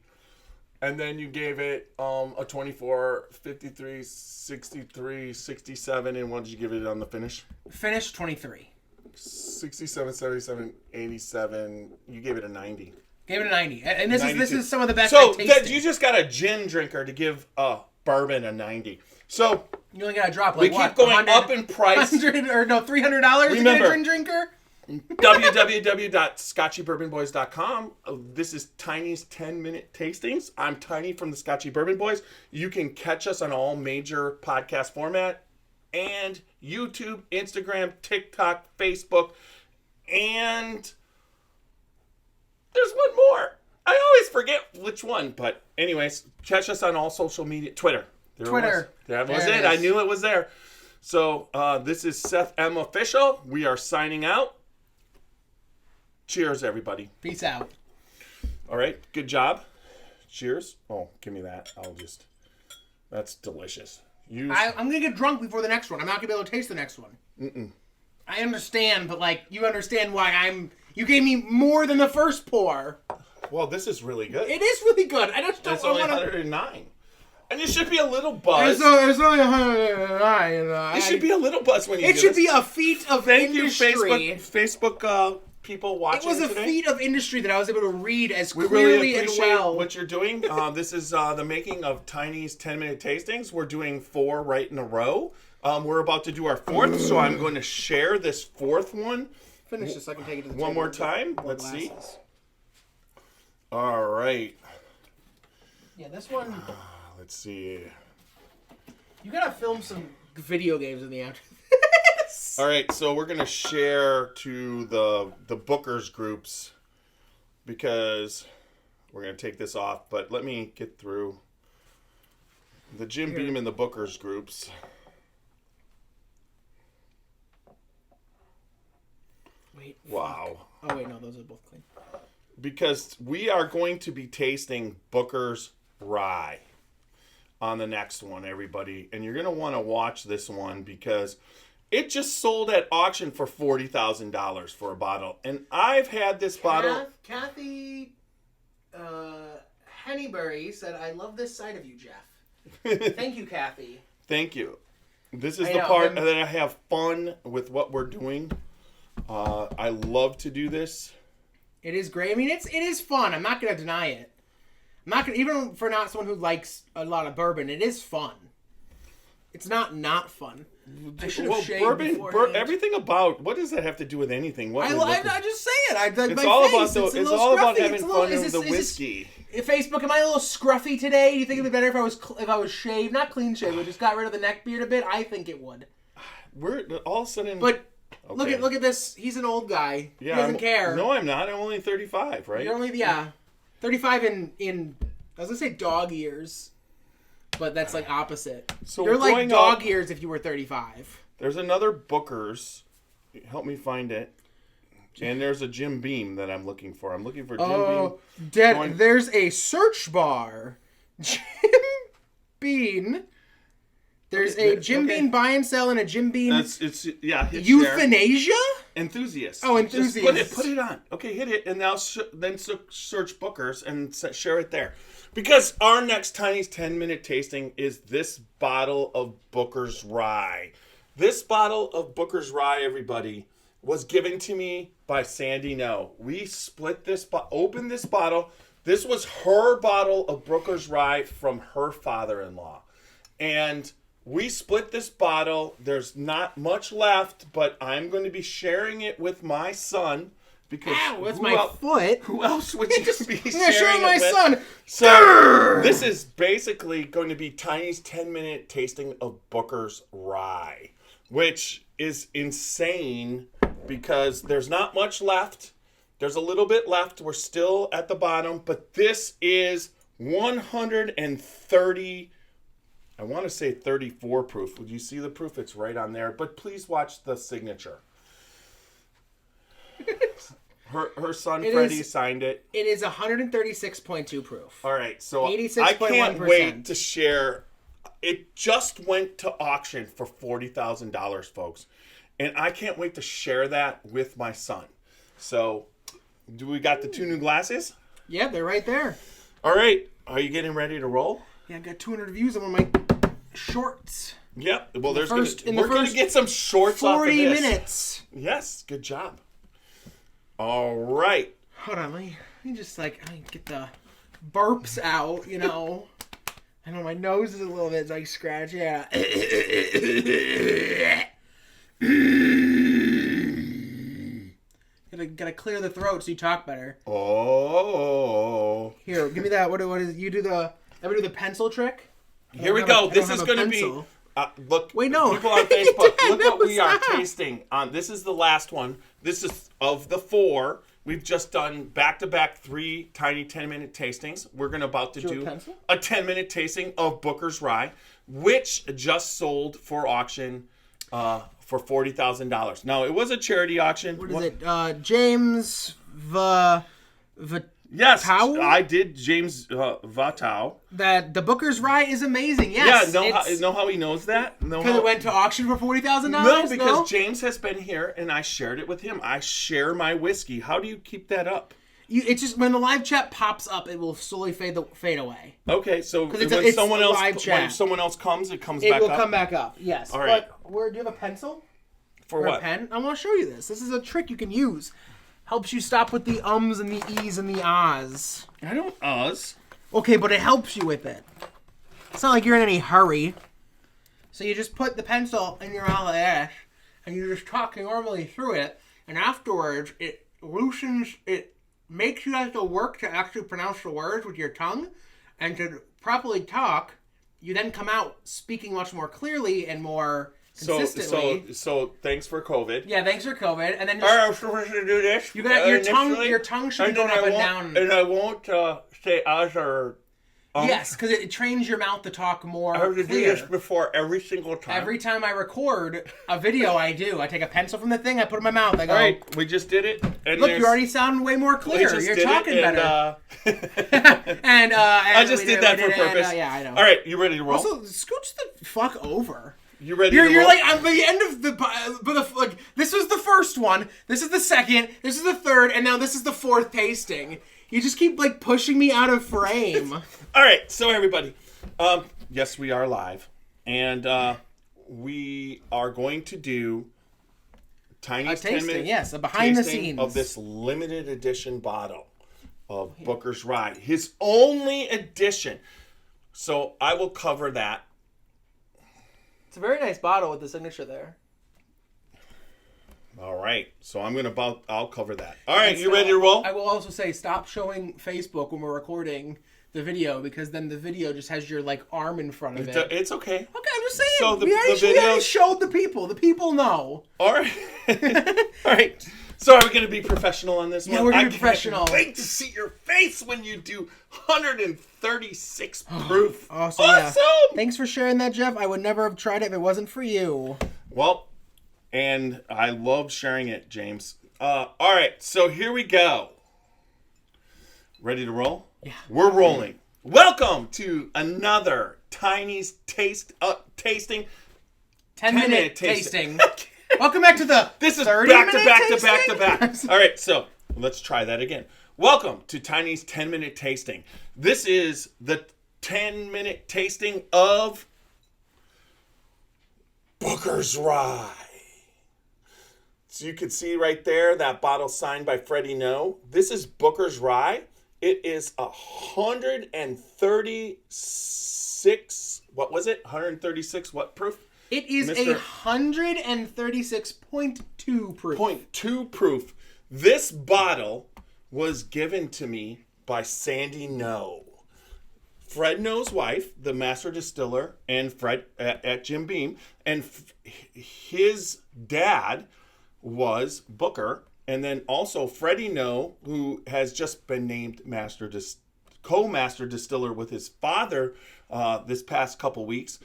And then you gave it a 24, 53, 63, 67. And what did you give it on the finish? Finish 23. 67, 77, 87. You gave it a 90. Gave it a 90. And this is some of the best So I've tasted. you just got a gin drinker to give a bourbon a 90. So you only got to drop we keep going up in price. $300 to get a gin drinker? www.scotchybourbonboys.com. This is Tiny's 10-minute tastings. I'm Tiny from the Scotchy Bourbon Boys. You can catch us on all major podcast format and YouTube, Instagram, TikTok, Facebook, and there's one more. I always forget which one, but anyways, catch us on all social media. Twitter. That was it. I knew it was there. So this is Seth M. Official. We are signing out. Cheers, everybody. Peace out. All right. Good job. Cheers. Oh, give me that. That's delicious. I'm going to get drunk before the next one. I'm not going to be able to taste the next one. I understand, but you understand why you gave me more than the first pour. Well, this is really good. It is really good. I just don't It's only 109. And you should be a little buzzed. It's only 109. You should be a little buzzed when you It should be a feat of industry. Thank you, Facebook people watching. It was a today. feat of industry that I was able to read as We clearly really appreciate and well. what you're doing. This is the making of Tiny's 10-minute tastings. We're doing 4 right in a row. We're about to do our 4th, so I'm going to share this 4th one. Finish this so I can take it to the one table. more time. Let's see. All right. Yeah, this one. Let's see. You gotta film some video games in the after. All right, so we're gonna share to the bookers groups because we're gonna take this off. But let me get through the Jim Beam and the bookers groups. Wait. Wow. Fuck. Oh wait, no, those are both clean. Because we are going to be tasting Booker's Rye on the next one, everybody. And you're going to want to watch this one because it just sold at auction for $40,000 for a bottle. And I've had this bottle. Kathy Hennyberry said, I love this side of you, Jeff. Thank you, Kathy. Thank you. This is the part that I have fun with what we're doing. I love to do this. It is great. I mean, it is fun. I'm not going to deny it. I'm not gonna, even for not someone who likes a lot of bourbon, it is fun. It's not fun. I should have shaved beforehand. Everything about what does that have to do with anything? I just say it. It's all about having fun with the whiskey. Facebook, am I a little scruffy today? Do you think it'd be better if I was shaved, not clean shaved, but just got rid of the neck beard a bit? I think it would. We're all of a sudden. But look at this. He's an old guy. Yeah, he doesn't care. No, I'm not. I'm only 35, right? You're only 35 in I was gonna say dog years, but that's like opposite. So you're like dog years if you were 35. There's another Booker's. Help me find it. And there's a Jim Beam that I'm looking for. I'm looking for Jim Beam. There's a search bar. Jim Beam. There's a Jim Beam buy and sell and a Jim Beam. Euthanasia? Enthusiast. Oh, enthusiast. Just put it on. Okay, hit it, and now then search Booker's and share it there. Because our next Tiny's 10-minute tasting is this bottle of Booker's Rye. This bottle of Booker's Rye, everybody, was given to me by Sandy Noe. We split this, opened this bottle. This was her bottle of Booker's Rye from her father-in-law. And we split this bottle. There's not much left, but I'm going to be sharing it with my son. Because foot. Who else would you be sharing my it with? son. So this is basically going to be Tiny's 10-minute tasting of Booker's Rye, which is insane because there's not much left. There's a little bit left. We're still at the bottom, but this is 130. I want to say 34 proof. Would you see the proof? It's right on there. But please watch the signature. Her son Freddie signed it. It is 136.2 proof. All right, so 86.1%. I can't wait to share. It just went to auction for $40,000, folks, and I can't wait to share that with my son. So, do we got the two new glasses? Yeah, they're right there. All right, are you getting ready to roll? Yeah, I got 200 views on one of my shorts. Yep. Well, we're going to get some shorts off of this. 40 minutes. Yes, good job. All right. Hold on, let me just get the burps out, you know. I know my nose is a little bit scratchy. Yeah. Gotta clear the throat so you talk better. Oh. Here, give me that. What is you do the? Ever do the pencil trick? Here we go. This is going to be. Look, wait, no. People on Facebook, look what we are tasting on. This is the last one. This is of the 4. We've just done back-to-back 3 tiny 10-minute tastings. We're about to do a 10-minute tasting of Booker's Rye, which just sold for auction for $40,000. Now, it was a charity auction. What is it? James Yes, Tao? I did James Vatow. That the Booker's Rye is amazing. Yes. Yeah, know how he knows that? Because it went to auction for $40,000? No, because James has been here and I shared it with him. I share my whiskey. How do you keep that up? It's just when the live chat pops up, it will slowly fade away. Okay, so when someone else comes, it comes back up? It will come back up, yes. All right. But do you have a pencil? For what? A pen? I want to show you this. This is a trick you can use. Helps you stop with the ums and the e's and the ahs. I don't uhs. Okay, but it helps you with it. It's not like you're in any hurry. So you just put the pencil in your mouth like this, and you just talk normally through it, and afterwards it loosens, it makes you have to work to actually pronounce the words with your tongue, and to properly talk, you then come out speaking much more clearly and more consistently. So thanks for COVID. Yeah, thanks for COVID. And then I'm supposed to do this. You got your tongue should be going up and down. And I won't say us or yes, because it trains your mouth to talk more. I have to do this before every single time. Every time I record a video, I take a pencil from the thing, I put it in my mouth. I go. All right, we just did it. And look, you already sound way more clear. You're talking better. And I just did that for purpose. Yeah, I know. All right, you ready to roll? Also, scooch the fuck over. You ready to roll? You're like, at the end of like, this was the first one, this is the second, this is the third, and now this is the 4th tasting. You just keep, pushing me out of frame. All right, so everybody, yes, we are live, and we are going to do Tiny's a tasting, 10-minute yes, a behind the tasting scenes of this limited edition bottle of Booker's Rye. His only edition. So I will cover that. It's a very nice bottle with the signature there. All right. So I'll cover that. All right, you ready to roll? I will also say stop showing Facebook when we're recording the video, because then the video just has your arm in front of it. It's okay. Okay, I'm just saying. So we already showed the people. The people know. All right. All right. So are we going to be professional on this one? Yeah, we're going to be professional. I can't wait to see your face when you do 136 proof. Awesome. Yeah. Thanks for sharing that, Jeff. I would never have tried it if it wasn't for you. Well, and I love sharing it, James. All right. So here we go. Ready to roll? Yeah. We're rolling. Welcome to another Tiny's tasting. 10-minute tasting. Welcome back to the This is 30-minute back to back. All right, so let's try that again. Welcome to Tiny's 10-minute tasting. This is the 10-minute tasting of Booker's Rye. So you can see right there that bottle signed by Freddie Noe. This is Booker's Rye. It is 136. What was it? 136 what proof? It is a 136.2 proof. 0.2 proof. This bottle was given to me by Sandy Noe. Fred Noe's wife, the master distiller, and Fred at Jim Beam. And his dad was Booker. And then also Freddie Noe, who has just been named co-master distiller with his father this past couple weeks.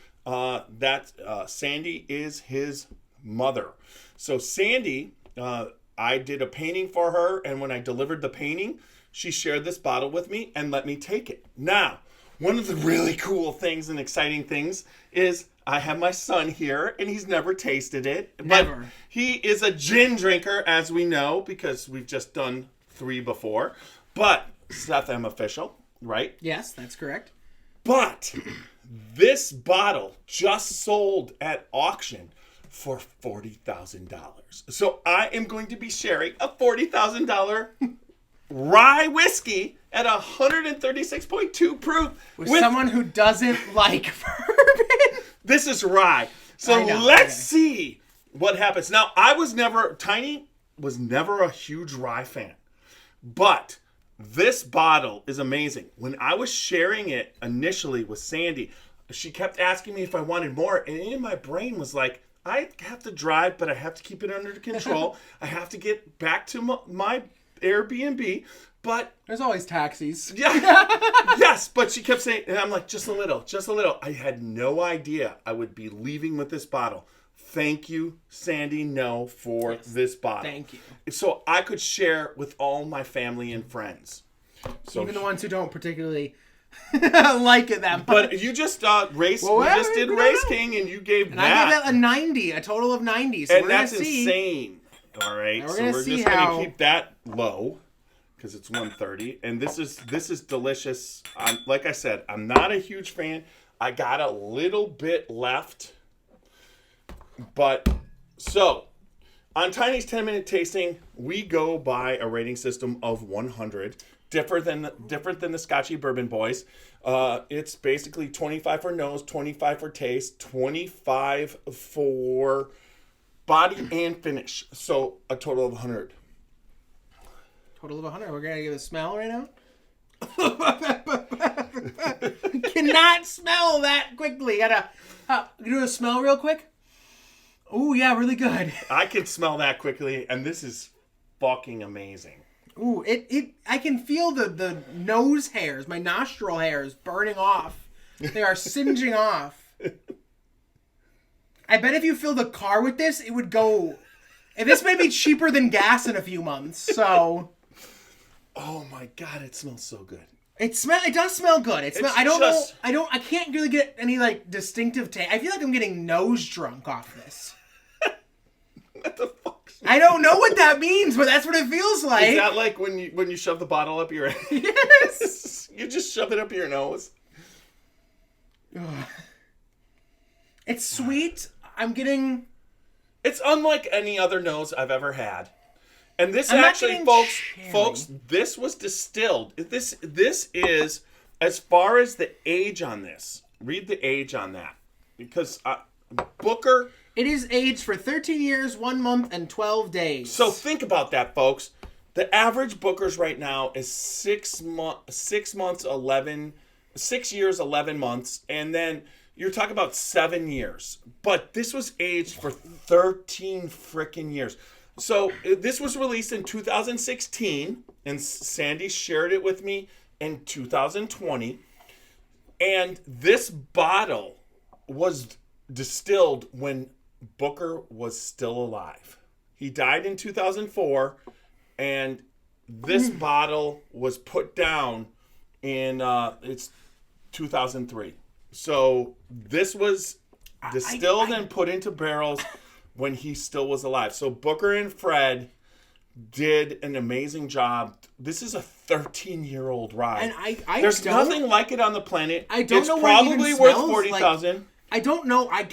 Sandy is his mother. So Sandy, I did a painting for her, and when I delivered the painting, she shared this bottle with me and let me take it. Now, one of the really cool things and exciting things is I have my son here, and he's never tasted it. Never. But he is a gin drinker, as we know, because we've just done 3 before. But Seth M. official, right? Yes, that's correct. But this bottle just sold at auction for $40,000. So I am going to be sharing a $40,000 rye whiskey at 136.2 proof with someone who doesn't like bourbon. This is rye. So let's see what happens. Now, Tiny was never a huge rye fan, but this bottle is amazing. When I was sharing it initially with Sandy, she kept asking me if I wanted more, and in my brain was like, I have to drive, but I have to keep it under control. I have to get back to my Airbnb, but there's always taxis. Yeah, yes, but she kept saying, and I'm like, just a little. I had no idea I would be leaving with this bottle. Thank you, Sandy Noe, for this bottle. Thank you. So I could share with all my family and friends. So even the ones who don't particularly like it that much. But you just did Race King, and you gave and I gave that a 90, a total of 90. So and that's insane. All right, so we're just going to keep that low because it's 130, and this is delicious. Like I said, I'm not a huge fan. I got a little bit left, but so on Tiny's 10-minute tasting, we go by a rating system of 100, different than the Scotchy Bourbon Boys. It's basically 25 for nose, 25 for taste, 25 for body and finish. So a total of 100. Total of 100. We're going to give it a smell right now. Cannot smell that quickly. Gotta do a smell real quick. Ooh, yeah, really good. I can smell that quickly, and this is fucking amazing. Ooh, I can feel the nose hairs, my nostril hairs burning off. They are singeing off. I bet if you filled a car with this, it would go. And this may be cheaper than gas in a few months. So. Oh my god, it smells so good. It does smell good. I can't really get any distinctive taste. I feel like I'm getting nose drunk off this. What the fuck? I don't know what that means, but that's what it feels like. Is that like when you shove the bottle up your Yes. You just shove it up your nose. It's sweet. I'm getting... It's unlike any other nose I've ever had. And this I'm actually, folks, this was distilled. This is, as far as the age on this, read the age on that. Because Booker... It is aged for 13 years, 1 month, and 12 days. So think about that, folks. The average Booker's right now is 6 years, 11 months, and then you're talking about 7 years. But this was aged for 13 freaking years. So this was released in 2016, and Sandy shared it with me in 2020. And this bottle was distilled when Booker was still alive. He died in 2004, and this bottle was put down in it's 2003. So this was distilled and put into barrels when he still was alive. So Booker and Fred did an amazing job. This is a 13-year-old rye. And there's nothing like it on the planet. I don't know what it even worth smells 40,000. Like. I don't know. I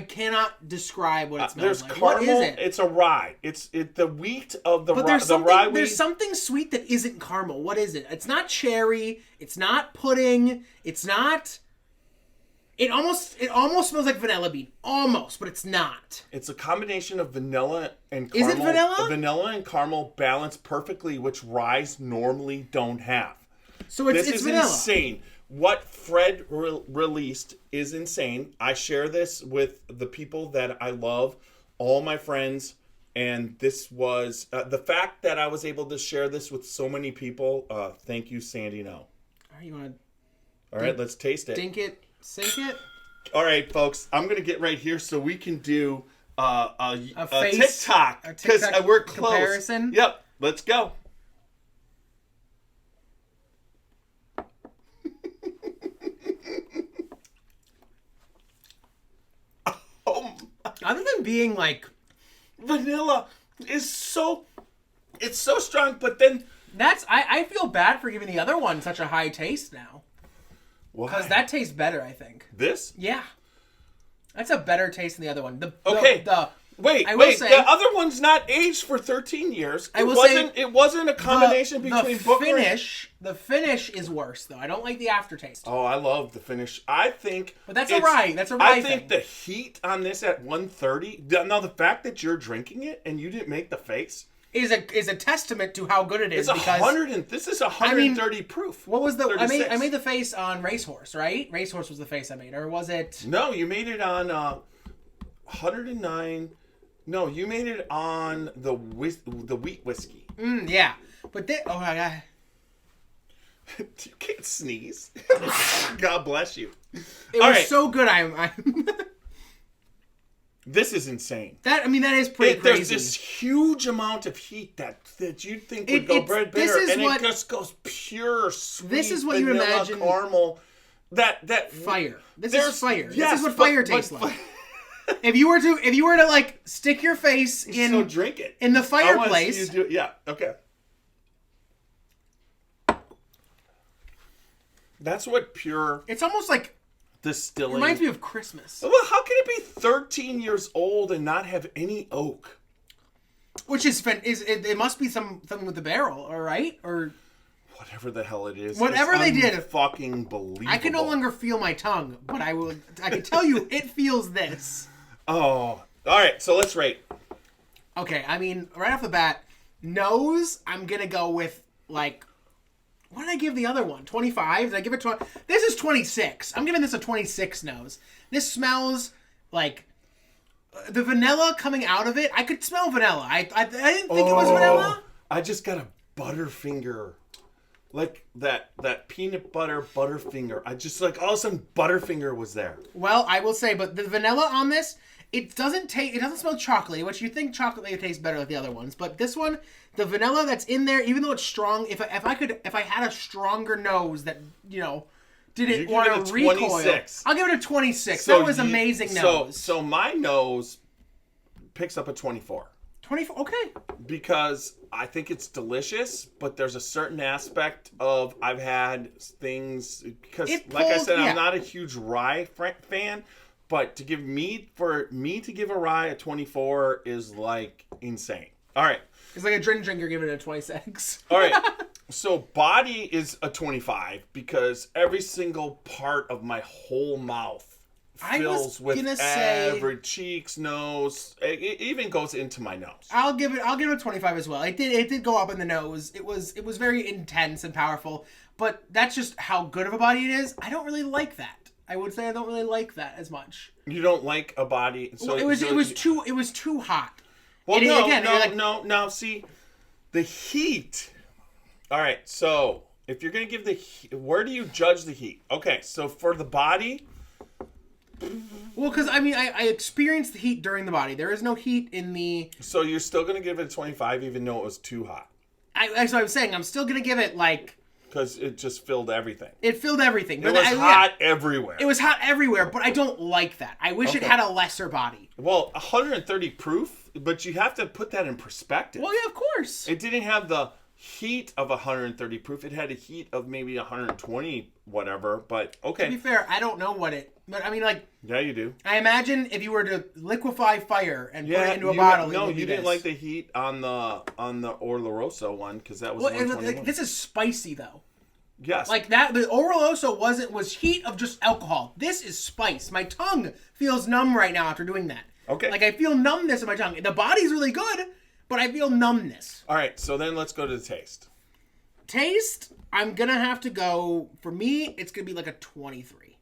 cannot describe what it smells there's like. Caramel, what is it? It's a rye. It's the wheat of the but rye. There's something, rye wheat. There's something sweet that isn't caramel. What is it? It's not cherry. It's not pudding. It's not... It almost smells like vanilla bean. Almost, but it's not. It's a combination of vanilla and caramel. Is it vanilla? Vanilla and caramel balance perfectly, which ryes normally don't have. So it's vanilla. This is insane. What Fred released is insane. I share this with the people that I love, all my friends, and this was the fact that I was able to share this with so many people. Thank you, Sandy Noe. All right, you want to... All right, let's taste it. Dink it, sink it. All right, folks, I'm going to get right here so we can do a TikTok because we're close. Comparison? Yep, let's go. Other than being like... Vanilla is so... It's so strong, but then... I feel bad for giving the other one such a high taste now. Because that tastes better, I think. This? Yeah. That's a better taste than the other one. Wait. Say, the other one's not aged for 13 years. It wasn't a combination between Booker The finish is worse, though. I don't like the aftertaste. Oh, I love the finish. I think... But that's a rye. That's a rye thing. I think the heat on this at 130... Now, the fact that you're drinking it and you didn't make the face... Is a testament to how good it is. This is 130 proof. What was the... 36. I made the face on Racehorse, right? Racehorse was the face I made. Or was it... No, you made it on 109... No, you made it on the wheat whiskey. Yeah. But oh my God. You can't sneeze. God bless you. It was so good. This is insane. That is pretty crazy. There's this huge amount of heat that you'd think would go bread bitter, and it just goes pure sweet. This is what you imagine caramel. That fire. This is fire. Yes, this is what fire tastes like. If you were to like stick your face in drink it in the fireplace. You do it. Yeah. Okay. That's what pure. It's almost like distilling. It reminds me of Christmas. Well, how can it be 13 years old and not have any oak? Which it must be something with the barrel, all right, or whatever the hell it is. Whatever they did, fucking believable. I can no longer feel my tongue, but I can tell you it feels this. Oh, all right. So let's rate. Okay, right off the bat, nose. I'm gonna go with like. What did I give the other one? 25? Did I give it 20? This is 26. I'm giving this a 26 nose. This smells like the vanilla coming out of it. I could smell vanilla. I didn't think it was vanilla. I just got a Butterfinger. Like that peanut butter Butterfinger. I just all of a sudden Butterfinger was there. Well, I will say, but the vanilla on this, it doesn't smell chocolatey, which you think chocolate may taste better like the other ones. But this one, the vanilla that's in there, even though it's strong, if I had a stronger nose that, didn't want to recoil, 26. I'll give it a 26. That was amazing nose. So my nose picks up a 24. 24, okay. Because I think it's delicious, but there's a certain aspect of I've had things because, like I said, I'm not a huge rye fan, But to give a rye a 24 is like insane. All right. It's like a drink you're giving it a 26. All right. So body is a 25 because every single part of my whole mouth fills with every cheeks, nose. It even goes into my nose. I'll give it a 25 as well. It did go up in the nose. It was very intense and powerful, but that's just how good of a body it is. I don't really like that. I would say I don't really like that as much. You don't like a body, so it was too hot. Well, no. See, the heat. All right, so if you're gonna give where do you judge the heat? Okay, so for the body. Well, because I mean, I experienced the heat during the body. There is no heat in the. So you're still gonna give it a 25, even though it was too hot. That's what I was saying. I'm still gonna give it like. Because it just filled everything. It filled everything. But it was hot everywhere. It was hot everywhere, but I don't like that. I wish it had a lesser body. Well, 130 proof, but you have to put that in perspective. Well, yeah, of course. It didn't have the heat of 130 proof. It had a heat of maybe 120 whatever, but okay. To be fair, I don't know what it... But I mean, like... Yeah, you do. I imagine if you were to liquefy fire and put it into a bottle... No, you didn't like the heat on the Oloroso one, because that was 121. This is spicy, though. Yes. Like that, the Oloroso was heat of just alcohol. This is spice. My tongue feels numb right now after doing that. Okay. Like I feel numbness in my tongue. The body's really good, but I feel numbness. All right, so then let's go to the taste. Taste, I'm going to have to go, for me, it's going to be like a 23.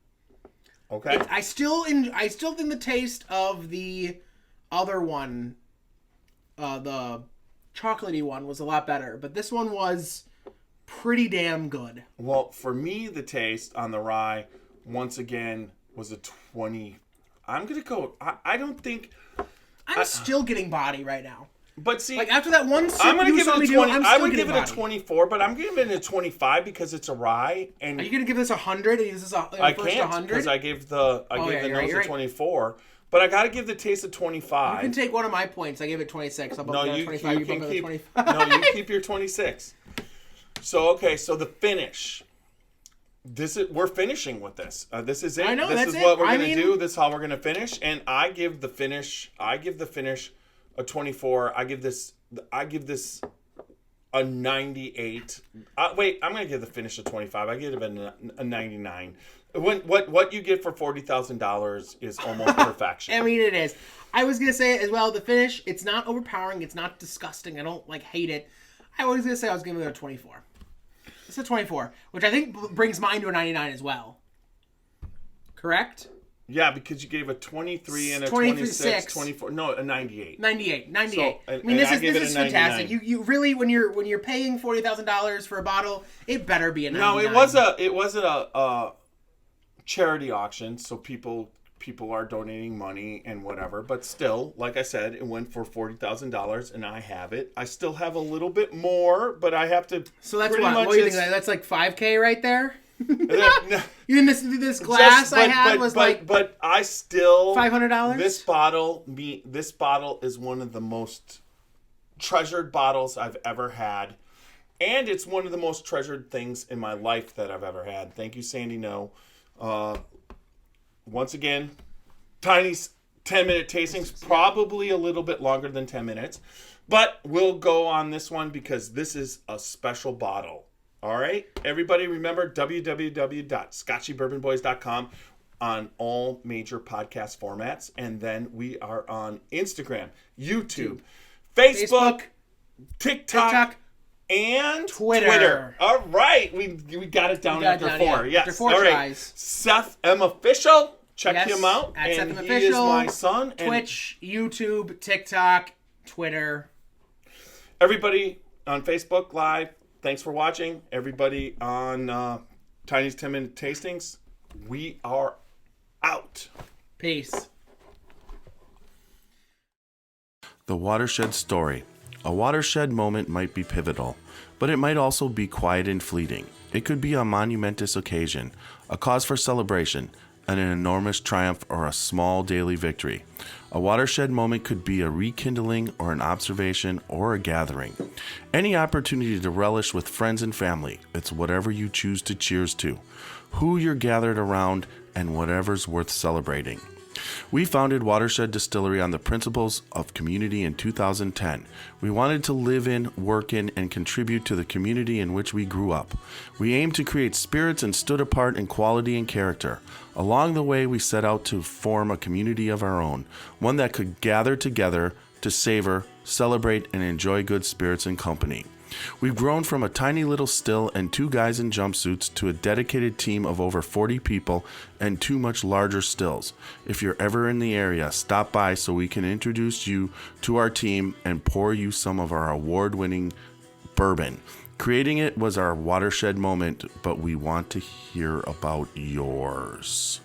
Okay. I still think the taste of the other one, the chocolatey one, was a lot better, but this one was pretty damn good. Well, for me, the taste on the rye, once again, was a 20. I'm going to go... I don't think... I'm still getting body right now. But see... Like, after that one sip I'm going to give it a 20. I would give it body. a 24, but I'm giving it a 25 because it's a rye. And are you going to give this 100? Is this I can't, because I gave the nose a 24. But I got to give the taste a 25. You can take one of my points. I gave it 26. I'll bump it to 25. You can keep... 25. No, you keep your 26. So, okay, so the finish. We're finishing with this. This is it. I know, this that's is it. what we're going to do. This is how we're going to finish. And I give the finish a 24. I give this a 98. Wait, I'm going to give the finish a 25. I give it a 99. What you get for $40,000 is almost perfection. I mean, it is. I was going to say as well, the finish, it's not overpowering. It's not disgusting. I don't hate it. I was going to say I was giving it a 24. It's a 24, which I think brings mine to a 99 as well. Correct? Yeah, because you gave a 23 and a 26, 24. No, a 98. 98. So, I mean, this is fantastic. You really, when you're paying $40,000 for a bottle, it better be a 99. No, it wasn't a charity auction, so people are donating money and whatever, but still, like I said, it went for $40,000 and I have it. I still have a little bit more, but I have to. So that's what do you think? That's like $5,000 right there. You in this glass but I still $500. This bottle is one of the most treasured bottles I've ever had, and it's one of the most treasured things in my life that I've ever had. Thank you, Sandy Noe. Once again, Tiny's 10-minute tastings, probably a little bit longer than 10 minutes. But we'll go on this one because this is a special bottle. All right? Everybody remember www.scotchybourbonboys.com on all major podcast formats. And then we are on Instagram, YouTube, Facebook, TikTok and Twitter. All right. We got it down after 4. Yes. After 4 all right. tries. Seth M. Official. Check him out. At and Seth M. he Official, is my son. Twitch, YouTube, TikTok, Twitter. Everybody on Facebook Live, thanks for watching. Everybody on Tiny's 10-minute tastings, we are out. Peace. The watershed story. A watershed moment might be pivotal, but it might also be quiet and fleeting. It could be a monumentous occasion, a cause for celebration, an enormous triumph, or a small daily victory. A watershed moment could be a rekindling or an observation or a gathering. Any opportunity to relish with friends and family. It's whatever you choose to cheers to, who you're gathered around, and whatever's worth celebrating. We founded Watershed Distillery on the principles of community in 2010. We wanted to live in, work in, and contribute to the community in which we grew up. We aimed to create spirits and stood apart in quality and character. Along the way, we set out to form a community of our own, one that could gather together to savor, celebrate, and enjoy good spirits and company. We've grown from a tiny little still and 2 guys in jumpsuits to a dedicated team of over 40 people and 2 much larger stills. If you're ever in the area, stop by so we can introduce you to our team and pour you some of our award-winning bourbon. Creating it was our watershed moment, but we want to hear about yours.